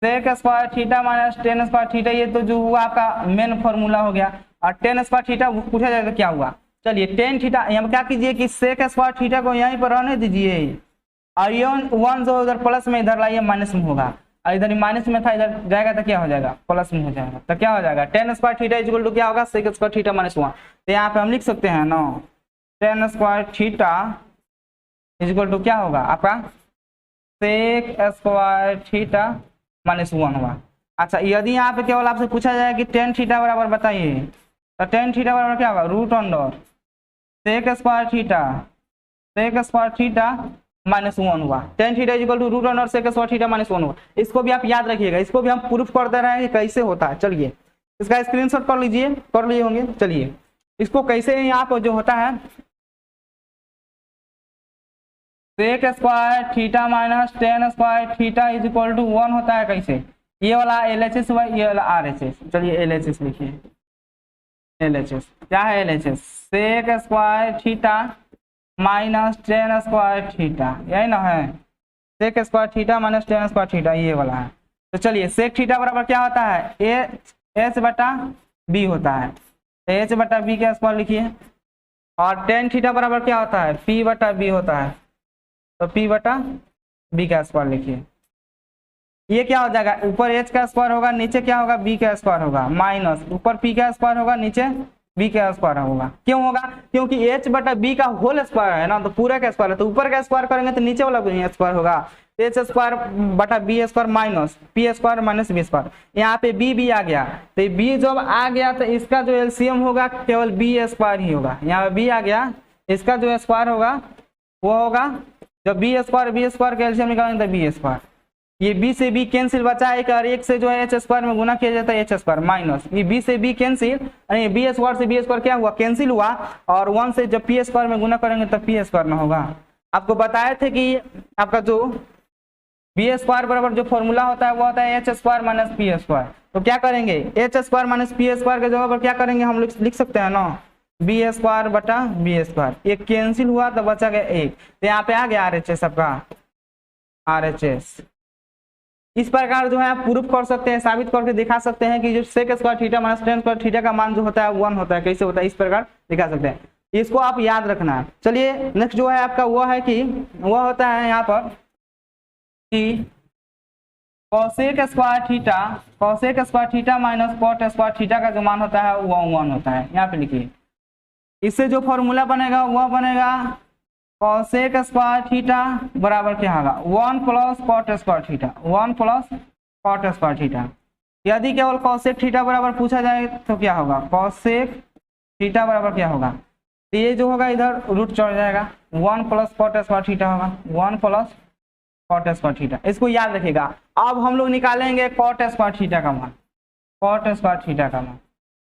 sec square theta minus tan square theta, ये तो जो हुआ आपका मेन फॉर्मूला हो गया, और टेन स्क्वायर थीटा पूछा जाएगा क्या हुआ। चलिए टेन थीटा यहाँ क्या कीजिए कि सेक स्क्वायर थीटा को यहीं पर रहने दीजिए, और ये 1 जो इधर प्लस में इधर लाइए माइनस में होगा, और इधर माइनस में था इधर जाएगा तो क्या हो जाएगा प्लस में हो जाएगा, तो क्या हो जाएगा tan square theta equal to क्या होगा सेक स्क्वायर थीटा माइनस 1। तो यहाँ पे हम लिख सकते हैं ना tan square theta equal to क्या होगा आपका सेक स्क्वायर थीटा माइनस 1 होगा। अच्छा यदि यहाँ पे केवल आपसे पूछा जाए कि टेन थीटा बराबर बताइए, तो टेन थीटा बराबर क्या होगा root under sec square theta minus 1 हुआ। Tan theta equal to root under sec square theta minus 1 हुआ। इसको भी आप याद रखिएगा, इसको भी हम प्रूफ कर दे रहे हैं कि कैसे होता है। चलिए इसका स्क्रीनशॉट कर लीजिए, कर लिए होंगे। चलिए इसको कैसे यहाँ पर जो होता है sec square theta minus tan square theta is equal to 1 होता है कैसे, ये वाला LHS हुआ ये वाला RHS। चलिए LHS लिखिए, LHS क्या है LHS sec square theta minus tan square theta, यही ना है sec square theta minus tan square theta ये वाला है। तो चलिए सेक थीटा बराबर क्या होता है H बटा B होता है, तो H बटा B का स्क्वायर लिखिए, और टेन थीटा बराबर क्या होता है P बटा B होता है, तो P बटा B का स्क्वायर लिखिए। ये क्या हो जाएगा ऊपर H का स्क्वायर होगा नीचे क्या होगा B का स्क्वायर होगा, माइनस ऊपर P का स्क्वायर होगा नीचे B का स्क्वायर होगा। क्यों होगा क्योंकि H बटा B का होल स्क्वायर है ना, तो पूरा का स्क्वायर है, तो ऊपर का स्क्वायर करेंगे तो नीचे वाला भी स्क्वायर होगा। H स्क्वायर बटा B square minus P square minus B square, यहाँ पे B भी आ गया, तो B जब आ गया तो इसका जो एलसीएम होगा केवल B स्क्वायर ही होगा। यहाँ पे B आ गया, इसका जो स्क्वायर होगा वो होगा जब B स्क्वायर का एलसीएम निकालेंगे तो B स्क्वायर, ये B से B कैंसिल बचा एक, और एक से जो है H स्क्वायर में गुना किया जाता है H स्क्वायर माइनस ये B से B कैंसिल, यानी B स्क्वायर से B स्क्वायर क्या हुआ कैंसिल हुआ, और 1 से जब P स्क्वायर में गुना करेंगे तो P स्क्वायर ना होगा। आपको बताए थे कि आपका जो B स्क्वायर बराबर जो फॉर्मूला होता है वो होता है H square minus P square. तो क्या करेंगे H square minus P square के जगह पर क्या करेंगे हम लोग लिख सकते हैं ना B स्क्वायर बटा B स्क्वायर, एक कैंसिल हुआ तो बचा गया एक, तो यहाँ पे आ गया RHS आपका RHS। इस प्रकार जो है आप प्रूफ कर सकते हैं, साबित करके दिखा सकते हैं कि जो sec square theta minus tan square theta का मान जो होता है 1 होता है। कैसे होता है इस प्रकार दिखा सकते हैं, इसको आप याद रखना है। चलिए नेक्स्ट जो है आपका वो है कि वह होता है यहाँ पर कि cosec square theta minus cot square theta का जो मान होता है वो 1 होता है। यहाँ पे लिखिए, इससे जो फॉर्मूला बनेगा वह बनेगा कॉसेक स्क्वायर थीटा बराबर क्या होगा 1 plus cot square theta, 1 plus cot square theta. यदि केवल कॉसेक थीटा बराबर पूछा जाए तो क्या होगा, कॉसेक थीटा बराबर क्या होगा, तो ये जो होगा इधर रूट चढ़ जाएगा, 1 प्लस कॉट स्क्वायर थीटा होगा, 1 प्लस कॉट स्क्वायर थीटा। इसको याद रखिएगा। अब हम लोग निकालेंगे कॉट स्क्वायर थीटा का मान, कॉट स्क्वायर थीटा का मान।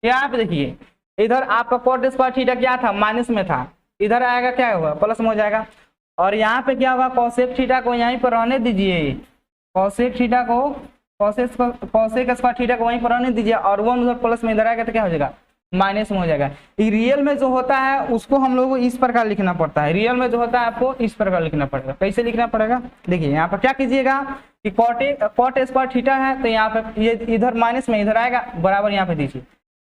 यहाँ पे देखिए इधर आपका कॉट स्क्वायर थीटा क्या था, माइनस में था, इधर आएगा क्या होगा, प्लस में हो जाएगा। और यहाँ पे क्या होगा, कॉसेक थीटा को यहीं पर रहने दीजिए, कॉसेक थीटा को कॉसेक स्क्वायर थीटा को वहीं पर रहने दीजिए, और 1 उधर प्लस में इधर आएगा तो क्या हो जाएगा, माइनस में हो जाएगा। रियल में जो होता है उसको हम लोग को इस प्रकार लिखना पड़ता है, रियल में जो होता है आपको इस प्रकार लिखना पड़ेगा। कैसे लिखना पड़ेगा, देखिए यहाँ पर क्या कीजिएगा कि कॉट स्क्वायर थीटा है तो यहाँ पे ये इधर माइनस में इधर आएगा, बराबर यहाँ पे दीजिए।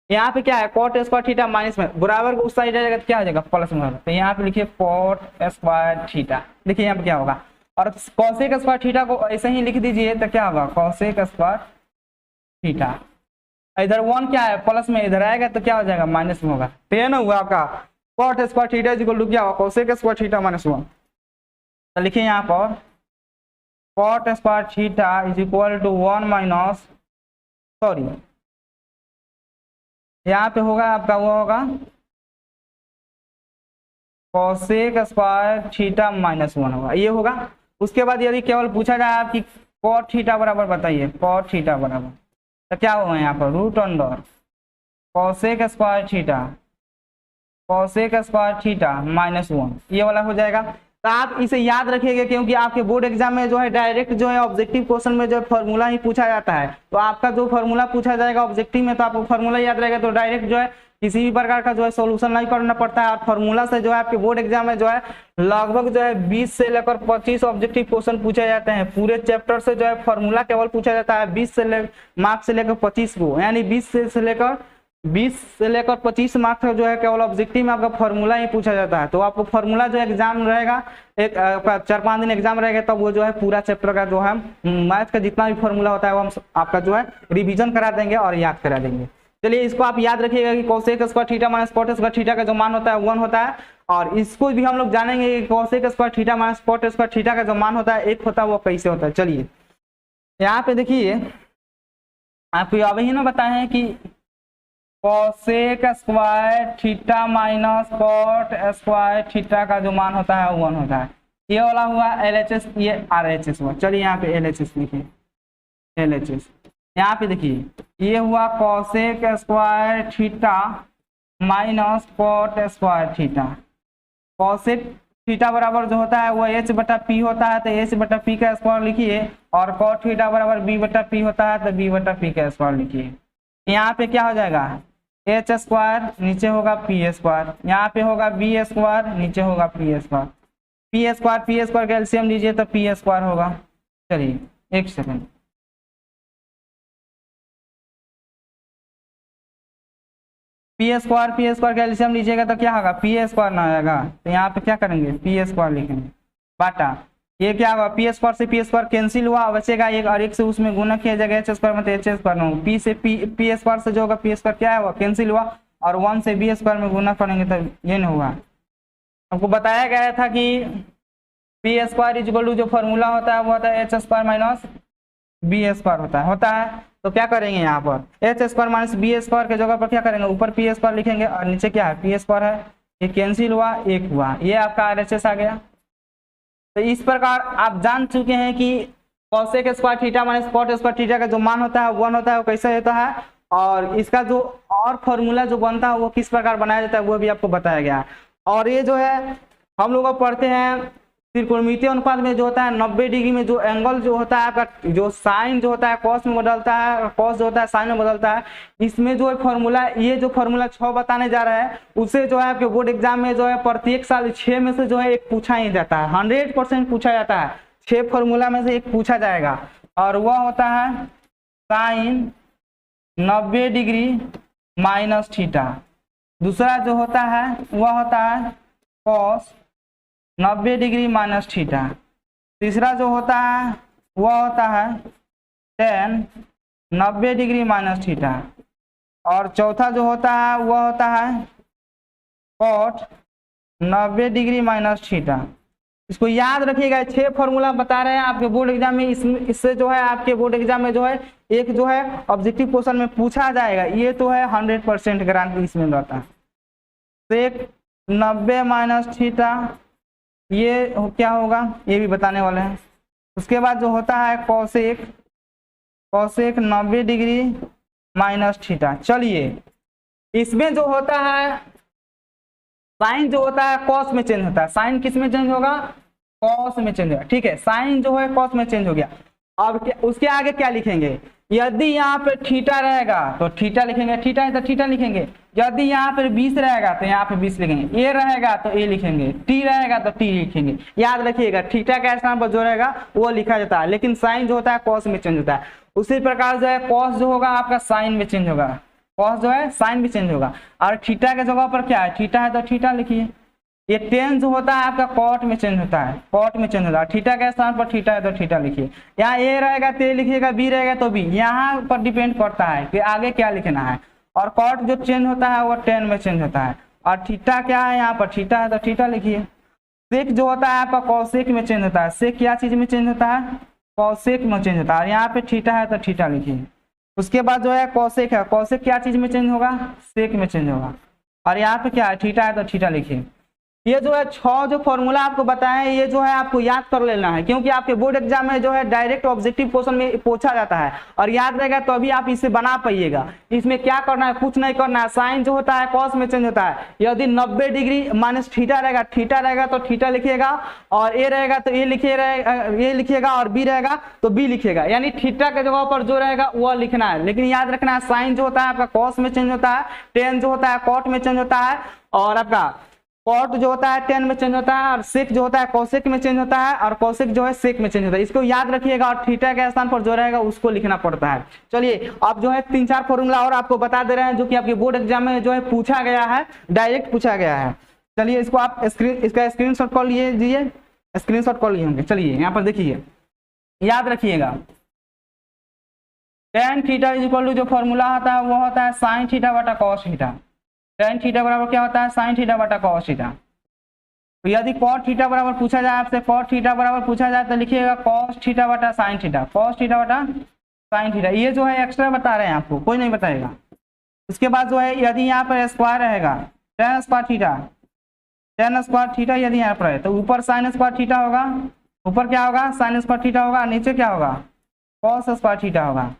यहाँ पे क्या है, कॉट स्क्वायर थीटा माइनस में, बराबर उस साइड जाएगा तो क्या हो जाएगा, प्लस में होगा। तो यहाँ पे लिखिए कॉट स्क्वायर थीटा, देखिए यहाँ पे क्या होगा। और कॉसेक स्क्वायर थीटा को ऐसे ही लिख दीजिए तो क्या होगा, कॉसेक स्क्वायर थीटा। इधर 1 क्या है, प्लस में इधर आएगा तो क्या हो जाएगा, माइनस में होगा। तो ये ना हुआ आपका cot square theta equal to क्या होगा, कॉसेक स्क्वायर थीटा माइनस 1। तो लिखिए यहाँ पर cot square theta is equal to 1 minus, sorry यहाँ पे होगा आपका वो होगा कॉसेक स्क्वायर थीटा माइनस 1 होगा, ये होगा। उसके बाद यदि केवल पूछा जाए आपकी कॉट थीटा बराबर बताइए, कॉट थीटा बराबर तो क्या होगा यहाँ पर root under cosec square theta, cosec square theta minus 1, ये वाला हो जाएगा। तो आप इसे याद रखिएगा क्योंकि आपके बोर्ड एग्जाम में जो है डायरेक्ट जो है ऑब्जेक्टिव क्वेश्चन में जो है फॉर्मूला ही पूछा जाता है। तो आपका जो फॉर्मूला पूछा जाएगा ऑब्जेक्टिव में तो आपको फॉर्मूला याद रहेगा, तो डायरेक्ट जो है किसी भी प्रकार का जो है सॉल्यूशन नहीं करना पड़ता है। और फॉर्मूला से जो है आपके बोर्ड एग्जाम में जो है लगभग जो है 20 से लेकर 25 ऑब्जेक्टिव क्वेश्चन पूछे जाते हैं। पूरे चैप्टर से जो है फॉर्मूला केवल पूछा जाता है 20 से मार्क्स से लेकर 25 को, यानी 20 से लेकर 25 मार्क्स का जो है केवल ऑब्जेक्टिव में आपका फॉर्मूला ही पूछा जाता है। तो आपको फॉर्मूला जो एग्जाम रहेगा, एक 4-5 दिन एग्जाम रहेगा, तब वो जो है पूरा चैप्टर का जो है मैथ का जितना भी फॉर्मूला होता है वो हम आपका जो है रिवीजन करा देंगे और याद करा देंगे। चलिए इसको आप याद रखिएगा कि cosec square theta minus cot square theta का जो मान होता है 1 होता है। और इसको भी हम लोग जानेंगे कि cosec square theta minus cot square theta का जो मान होता है 1 होता है वो कैसे होता है। चलिए यहाँ पे देखिए आपको अभी ना बताए हैं कि cosec square theta minus cot square theta का जो मान होता है 1 होता है। ये वाला हुआ LHS, ये RHS हुआ। चलिए यहाँ पे LHS लिखिए, LHS यहाँ पे देखिए ये हुआ cosec square theta minus cot square theta. Cosec theta बराबर जो होता है वो h/p होता है, तो h/p का स्क्वायर लिखिए। और कॉट थीटा बराबर b/p होता है, तो b/p का स्क्वायर लिखिए। यहाँ पे क्या हो जाएगा, h स्क्वायर नीचे होगा p स्क्वायर, यहाँ पे होगा b स्क्वायर नीचे होगा p स्क्वायर। p स्क्वायर का एलसीएम लीजिए तो p स्क्वायर होगा। चलिए एक सेकंड, p स्क्वायर का एलसीएम लीजिएगा तो क्या होगा, p स्क्वायर ना आएगा। तो यहाँ पे क्या करेंगे, p स्क्वायर लिखेंगे बाटा, ये क्या होगा p स्क्वायर से p स्क्वायर कैंसिल हुआ, बचेगा एक, और एक से उसमें गुना किया जाएगा h स्क्वायर में, तो h स्क्वायर ना होगा। p से p स्क्वायर से जो होगा p स्क्वायर क्या हुआ, कैंसिल हुआ, और 1 से b स्क्वायर में गुना करेंगे तो ये नहीं होगा। हमको बताया गया था कि p स्क्वायर इक्वल टू जो फॉर्मूला होता है वो होता है h square minus b square होता है। तो क्या करेंगे यहाँ पर h square minus b square के जगह पर क्या करेंगे, ऊपर p स्क्वायर लिखेंगे और नीचे क्या है p स्क्वायर है, ये कैंसिल हुआ, 1 हुआ, ये आपका RHS आ गया। तो इस प्रकार आप जान चुके हैं कि cosec square theta minus cot square theta का जो मान होता है 1 होता है वो कैसे होता है, और इसका जो और फॉर्मूला जो बनता है वो किस प्रकार बनाया जाता है वो भी आपको बताया गया है। और ये जो है हम लोग पढ़ते हैं त्रिकोणमितीय अनुपात में जो होता है 90 डिग्री में जो एंगल जो होता है आपका, जो साइन जो होता है कॉस में बदलता है, कॉस जो होता है साइन में बदलता है। इसमें जो है फॉर्मूला, ये जो फॉर्मूला 6 बताने जा रहा है उससे जो है आपके बोर्ड एग्जाम में जो है प्रत्येक साल 6 में से जो है एक पूछा ही जाता है, 100% पूछा जाता है। 6 फॉर्मूला में से एक पूछा जाएगा और वह होता है साइन 90 डिग्री माइनस थीटा। दूसरा जो होता है वह होता है कॉस 90 डिग्री माइनस थीटा। तीसरा जो होता है वह होता है टेन 90 डिग्री माइनस थीटा। और चौथा जो होता है वह होता है कॉट 90 डिग्री माइनस थीटा। इसको याद रखिएगा। 6 फॉर्मूला बता रहे हैं आपके बोर्ड एग्जाम में, इससे जो है आपके बोर्ड एग्जाम में जो है एक जो है ऑब्जेक्टिव क्वेश्चन में पूछा जाएगा, ये तो है 100% गारंटी इसमें रहता है। सेक 90 माइनस थीटा, ये क्या होगा ये भी बताने वाले हैं। उसके बाद जो होता है कॉसेक 90 डिग्री माइनस थीटा। चलिए इसमें जो होता है साइन जो होता है कॉस में चेंज होता है। साइन किस में चेंज होगा? कॉस में चेंज होगा। ठीक है, साइन जो है कॉस में चेंज हो गया। अब उसके आगे क्या लिखेंगे? यदि यहाँ पे थीटा रहेगा तो थीटा लिखेंगे, थीटा है तो थीटा लिखेंगे। यदि यहाँ पे 20 रहेगा तो यहाँ पे 20 लिखेंगे। ए रहेगा तो ए लिखेंगे, टी रहेगा तो टी लिखेंगे। याद रखिएगा थीटा के स्थान पर जो रहेगा वो लिखा जाता है, लेकिन साइन जो होता है कॉस में चेंज होता है। उसी प्रकार जो है कॉस जो होगा आपका साइन में चेंज होगा, कॉस जो है साइन भी चेंज होगा। और थीटा के जगह पर क्या है? थीटा है तो थीटा लिखिए। ये टेन जो होता है आपका कॉट में चेंज होता है, कॉट में चेंज होता है। थीटा के स्थान पर थीटा है तो थीटा लिखिए। यहाँ ए रहेगा तो ए लिखिएगा, बी रहेगा तो बी। यहाँ पर डिपेंड करता है कि आगे क्या लिखना है। और कॉट जो चेंज होता है वो टेन में चेंज होता है। और थीटा क्या है? यहाँ पर थीटा है तो थीटा लिखिए। सेक जो होता है आपका कॉसेक में चेंज होता है। सेक क्या चीज में चेंज होता है? कॉसेक में चेंज होता है। और यहाँ पे थीटा है तो थीटा लिखिए। उसके बाद जो है कॉसेक है, कॉसेक क्या चीज में चेंज होगा? सेक में चेंज होगा। और यहाँ पे क्या है? थीटा है तो थीटा लिखिए। ये जो है 6 जो फॉर्मूला आपको बताएं, ये जो है आपको याद कर लेना है, क्योंकि आपके बोर्ड एग्जाम में जो है डायरेक्ट ऑब्जेक्टिव क्वेश्चन में पूछा जाता है और याद रहेगा तो अभी आप इसे बना पाइएगा। इसमें क्या करना है? कुछ नहीं करना है। साइन जो होता है कॉस में चेंज होता है। यदि 90 डिग्री माइनस थीटा रहेगा तो थीटा लिखिएगा, और ए रहेगा तो ए लिखिएगा, और बी रहेगा तो बी लिखिएगा। यानी थीटा के जगह पर जो रहेगा वह लिखना है। लेकिन याद रखना है साइन जो होता है आपका कॉस में चेंज होता है, टेन जो होता है कॉट में चेंज होता है, और आपका कॉट जो होता है टेन में चेंज होता है, और सेक जो होता है कॉसेक में चेंज होता है, और कॉसेक जो है सेक में चेंज होता है। इसको याद रखिएगा। और थीटा के स्थान पर जो रहेगा उसको लिखना पड़ता है। चलिए अब जो है 3-4 फॉर्मूला और आपको बता दे रहे हैं जो कि आपके बोर्ड एग्जाम में जो है पूछा गया है, डायरेक्ट पूछा गया है। चलिए इसको आप इसका स्क्रीनशॉट कर लीजिए, स्क्रीनशॉट कर लिए होंगे। चलिए यहाँ पर देखिए, याद रखिएगा tan theta is equal to जो फॉर्मूला होता है वो होता है साइन थीटा बटा कॉस थीटा। टेन थीटा बराबर क्या होता है? साइन थीटा बटा कॉस थीटा। तो यदि कॉट थीटा बराबर पूछा जाए आपसे, कॉट थीटा बराबर पूछा जाए तो लिखिएगा कॉस थीटा बटा साइन थीटा, कॉस थीटा बटा साइन थीटा। ये जो है एक्स्ट्रा बता रहे हैं आपको, कोई नहीं बताएगा। उसके बाद जो है यदि यहाँ पर स्क्वायर रहेगा टेन स्क्वायर थीटा यदि यहाँ पर है तो ऊपर साइन स्क्वायर थीटा होगा, ऊपर क्या होगा? साइन स्क्वायर थीटा होगा, नीचे क्या होगा? कॉस स्क्वायर थीटा होगा।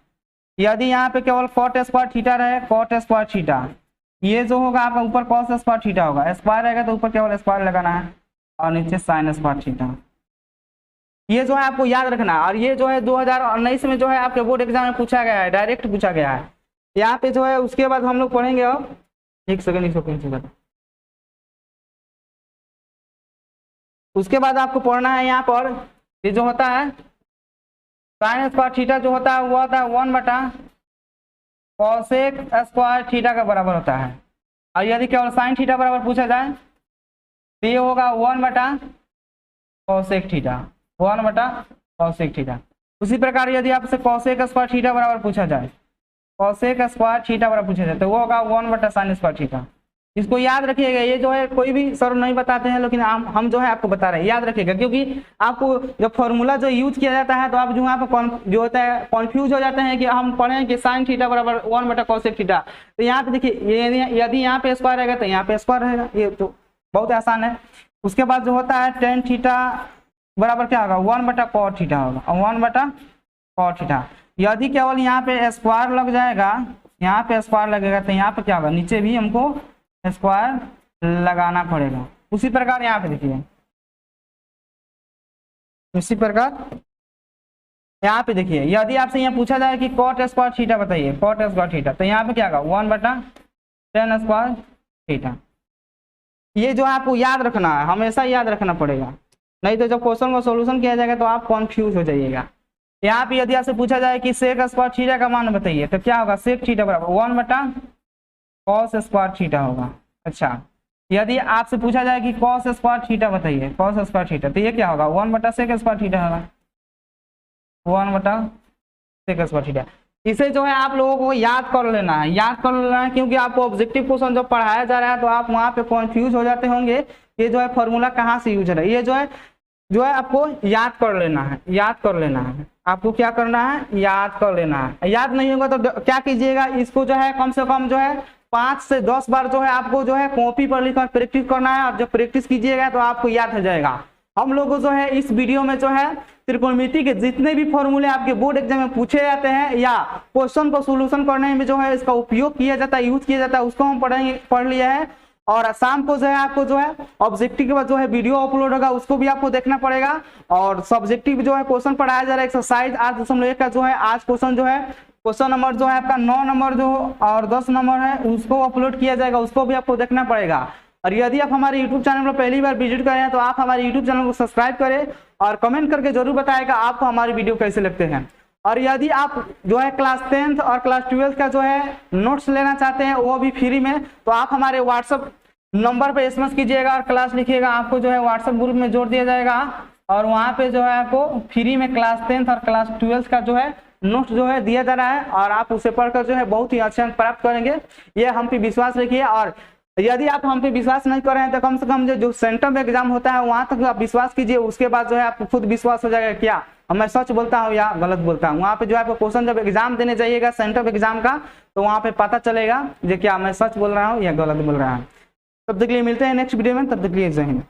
यदि यहाँ पे केवल कॉट स्क्वायर थीटा रहे, कॉट स्क्वायर थीटा, ये जो होगा आपका ऊपर कॉस स्क्वायर थीटा होगा। स्क्वायर रहेगा तो ऊपर केवल स्क्वायर लगाना है, और नीचे साइन स्क्वायर थीटा। ये जो है आपको याद रखना है। और ये जो है 2019 में जो है आपके बोर्ड एग्जाम में पूछा गया है, डायरेक्ट पूछा गया है यहाँ पे जो है। उसके बाद हम लोग पढ़ेंगे, अब एक सेकंड। उसके बाद आपको पढ़ना है यहाँ पर ये जो होता है साइन स्क्वायर थीटा जो होता है वो होता है 1 बटा कॉसेक स्क्वायर थीटा का बराबर होता है। और यदि केवल साइन थीटा बराबर पूछा जाए तो ये होगा 1 बटा कॉसेक थीटा, 1 बटा कॉसेक थीटा। उसी प्रकार यदि आपसे कॉसेक स्क्वायर थीटा बराबर पूछा जाए, कॉसेक स्क्वायर थीटा बराबर पूछा जाए तो वो होगा 1 बटा साइन स्क्वायर थीटा। इसको याद रखिएगा। ये जो है कोई भी सर नहीं बताते हैं, लेकिन हम जो है आपको बता रहे हैं, याद रखिएगा। क्योंकि आपको जब फॉर्मूला जो यूज किया जाता है तो आप जो यहाँ पर जो होता है कॉन्फ्यूज हो जाते हैं कि हम पढ़ें कि साइन थीटा बराबर 1 बटा कॉसेक थीटा। तो यहाँ पे देखिए यदि यहाँ पे स्क्वायर रहेगा तो यहाँ पे स्क्वायर रहेगा, ये तो बहुत आसान है। उसके बाद जो होता है टेन थीटा बराबर क्या होगा? 1 बटा कॉट थीटा होगा, 1 बटा कॉट थीटा। यदि केवल यहाँ पे स्क्वायर लग जाएगा, यहाँ पे स्क्वायर लगेगा तो यहाँ पे क्या होगा? नीचे भी हमको स्क्वायर लगाना पड़ेगा। उसी प्रकार यहाँ पे देखिए, उसी प्रकार यहाँ पे देखिए, यदि आपसे यहाँ पूछा जाए कि कॉट स्क्वायर थीटा बताइए, कॉट स्क्वायर थीटा, तो यहाँ पे क्या होगा? 1 बटा टेन स्क्वायर थीटा। ये जो आपको याद रखना है, हमेशा याद रखना पड़ेगा, नहीं तो जब क्वेश्चन का सॉल्यूशन किया जाएगा तो आप कंफ्यूज हो जाइएगा। यहाँ पे यदि आपसे पूछा जाए कि सेक स्क्वायर थीटा का मान बताइए तो क्या होगा? सेक थीटा बराबर 1 बटा कॉस स्क्वायर थीटा होगा। अच्छा, यदि आपसे पूछा जाए कि कॉस स्क्वायर थीटा बताइए, कॉस स्क्वायर थीटा, तो ये क्या होगा? 1 बटा सेक स्क्वायर थीटा होगा, 1 बटा सेक स्क्वायर थीटा। इसे जो है आप लोगों को याद कर लेना है, क्योंकि आपको ऑब्जेक्टिव क्वेश्चन जब पढ़ाया जा रहा है तो आप वहाँ पे कंफ्यूज हो जाते होंगे ये जो है फॉर्मूला कहाँ से यूज हो रहा है। ये जो है जो है आपको याद कर लेना है, याद कर लेना है। आपको क्या करना है, याद कर लेना है। याद नहीं होगा तो क्या कीजिएगा, इसको जो है कम से कम जो है 5 से 10 बार जो है आपको जो है कॉपी पर लिखकर प्रैक्टिस करना है। और जब प्रैक्टिस कीजिएगा तो आपको याद हो जाएगा। हम लोग जो है इस वीडियो में जो है त्रिकोणमिति के जितने भी फॉर्मूले आपके बोर्ड एग्जाम में पूछे जाते हैं या क्वेश्चन को सोल्यूशन करने में जो है इसका उपयोग किया जाता है, यूज किया जाता है, उसको हम पढ़ लिए हैं। और शाम को जो है आपको जो है ऑब्जेक्टिव के बाद जो है वीडियो अपलोड होगा, उसको भी आपको देखना पड़ेगा। और सब्जेक्टिव जो है क्वेश्चन पढ़ाया जा रहा है एक्सरसाइज 8.1 का जो है आज क्वेश्चन जो है क्वेश्चन नंबर जो है आपका 9 नंबर जो और 10 नंबर है उसको अपलोड किया जाएगा, उसको भी आपको देखना पड़ेगा। और यदि आप हमारे YouTube चैनल पर पहली बार विजिट करें तो आप हमारे YouTube चैनल को सब्सक्राइब करें और कमेंट करके जरूर बताएगा आपको हमारी वीडियो कैसे लगते हैं। और यदि आप जो है क्लास 10th और क्लास 12th का जो है नोट्स लेना चाहते हैं वो भी फ्री में, तो आप हमारे व्हाट्सएप नंबर पे SMS कीजिएगा और क्लास लिखिएगा, आपको जो है व्हाट्सएप ग्रुप में जोड़ दिया जाएगा। और वहाँ पे जो है आपको फ्री में क्लास 10th और क्लास 12th का जो है नोट्स जो है दिया जा रहा है और आप उसे पढ़कर जो है बहुत ही अच्छे अंक प्राप्त करेंगे, ये हम पे विश्वास रखिए। और यदि आप हम पे विश्वास नहीं कर रहे हैं तो कम से कम जो सेंटर में एग्जाम होता है वहां तक आप विश्वास कीजिए, उसके बाद जो है आपको खुद विश्वास हो जाएगा क्या मैं सच बोलता हूँ या गलत बोलता हूँ। वहाँ पे जो है आपको क्वेश्चन जब एग्जाम देने जाइएगा सेंटर एग्जाम का तो वहाँ पे पता चलेगा जो क्या मैं सच बोल रहा हूँ या गलत बोल रहा हूँ। तब तक के लिए मिलते हैं नेक्स्ट वीडियो में, तब तक के लिए जय हिंद।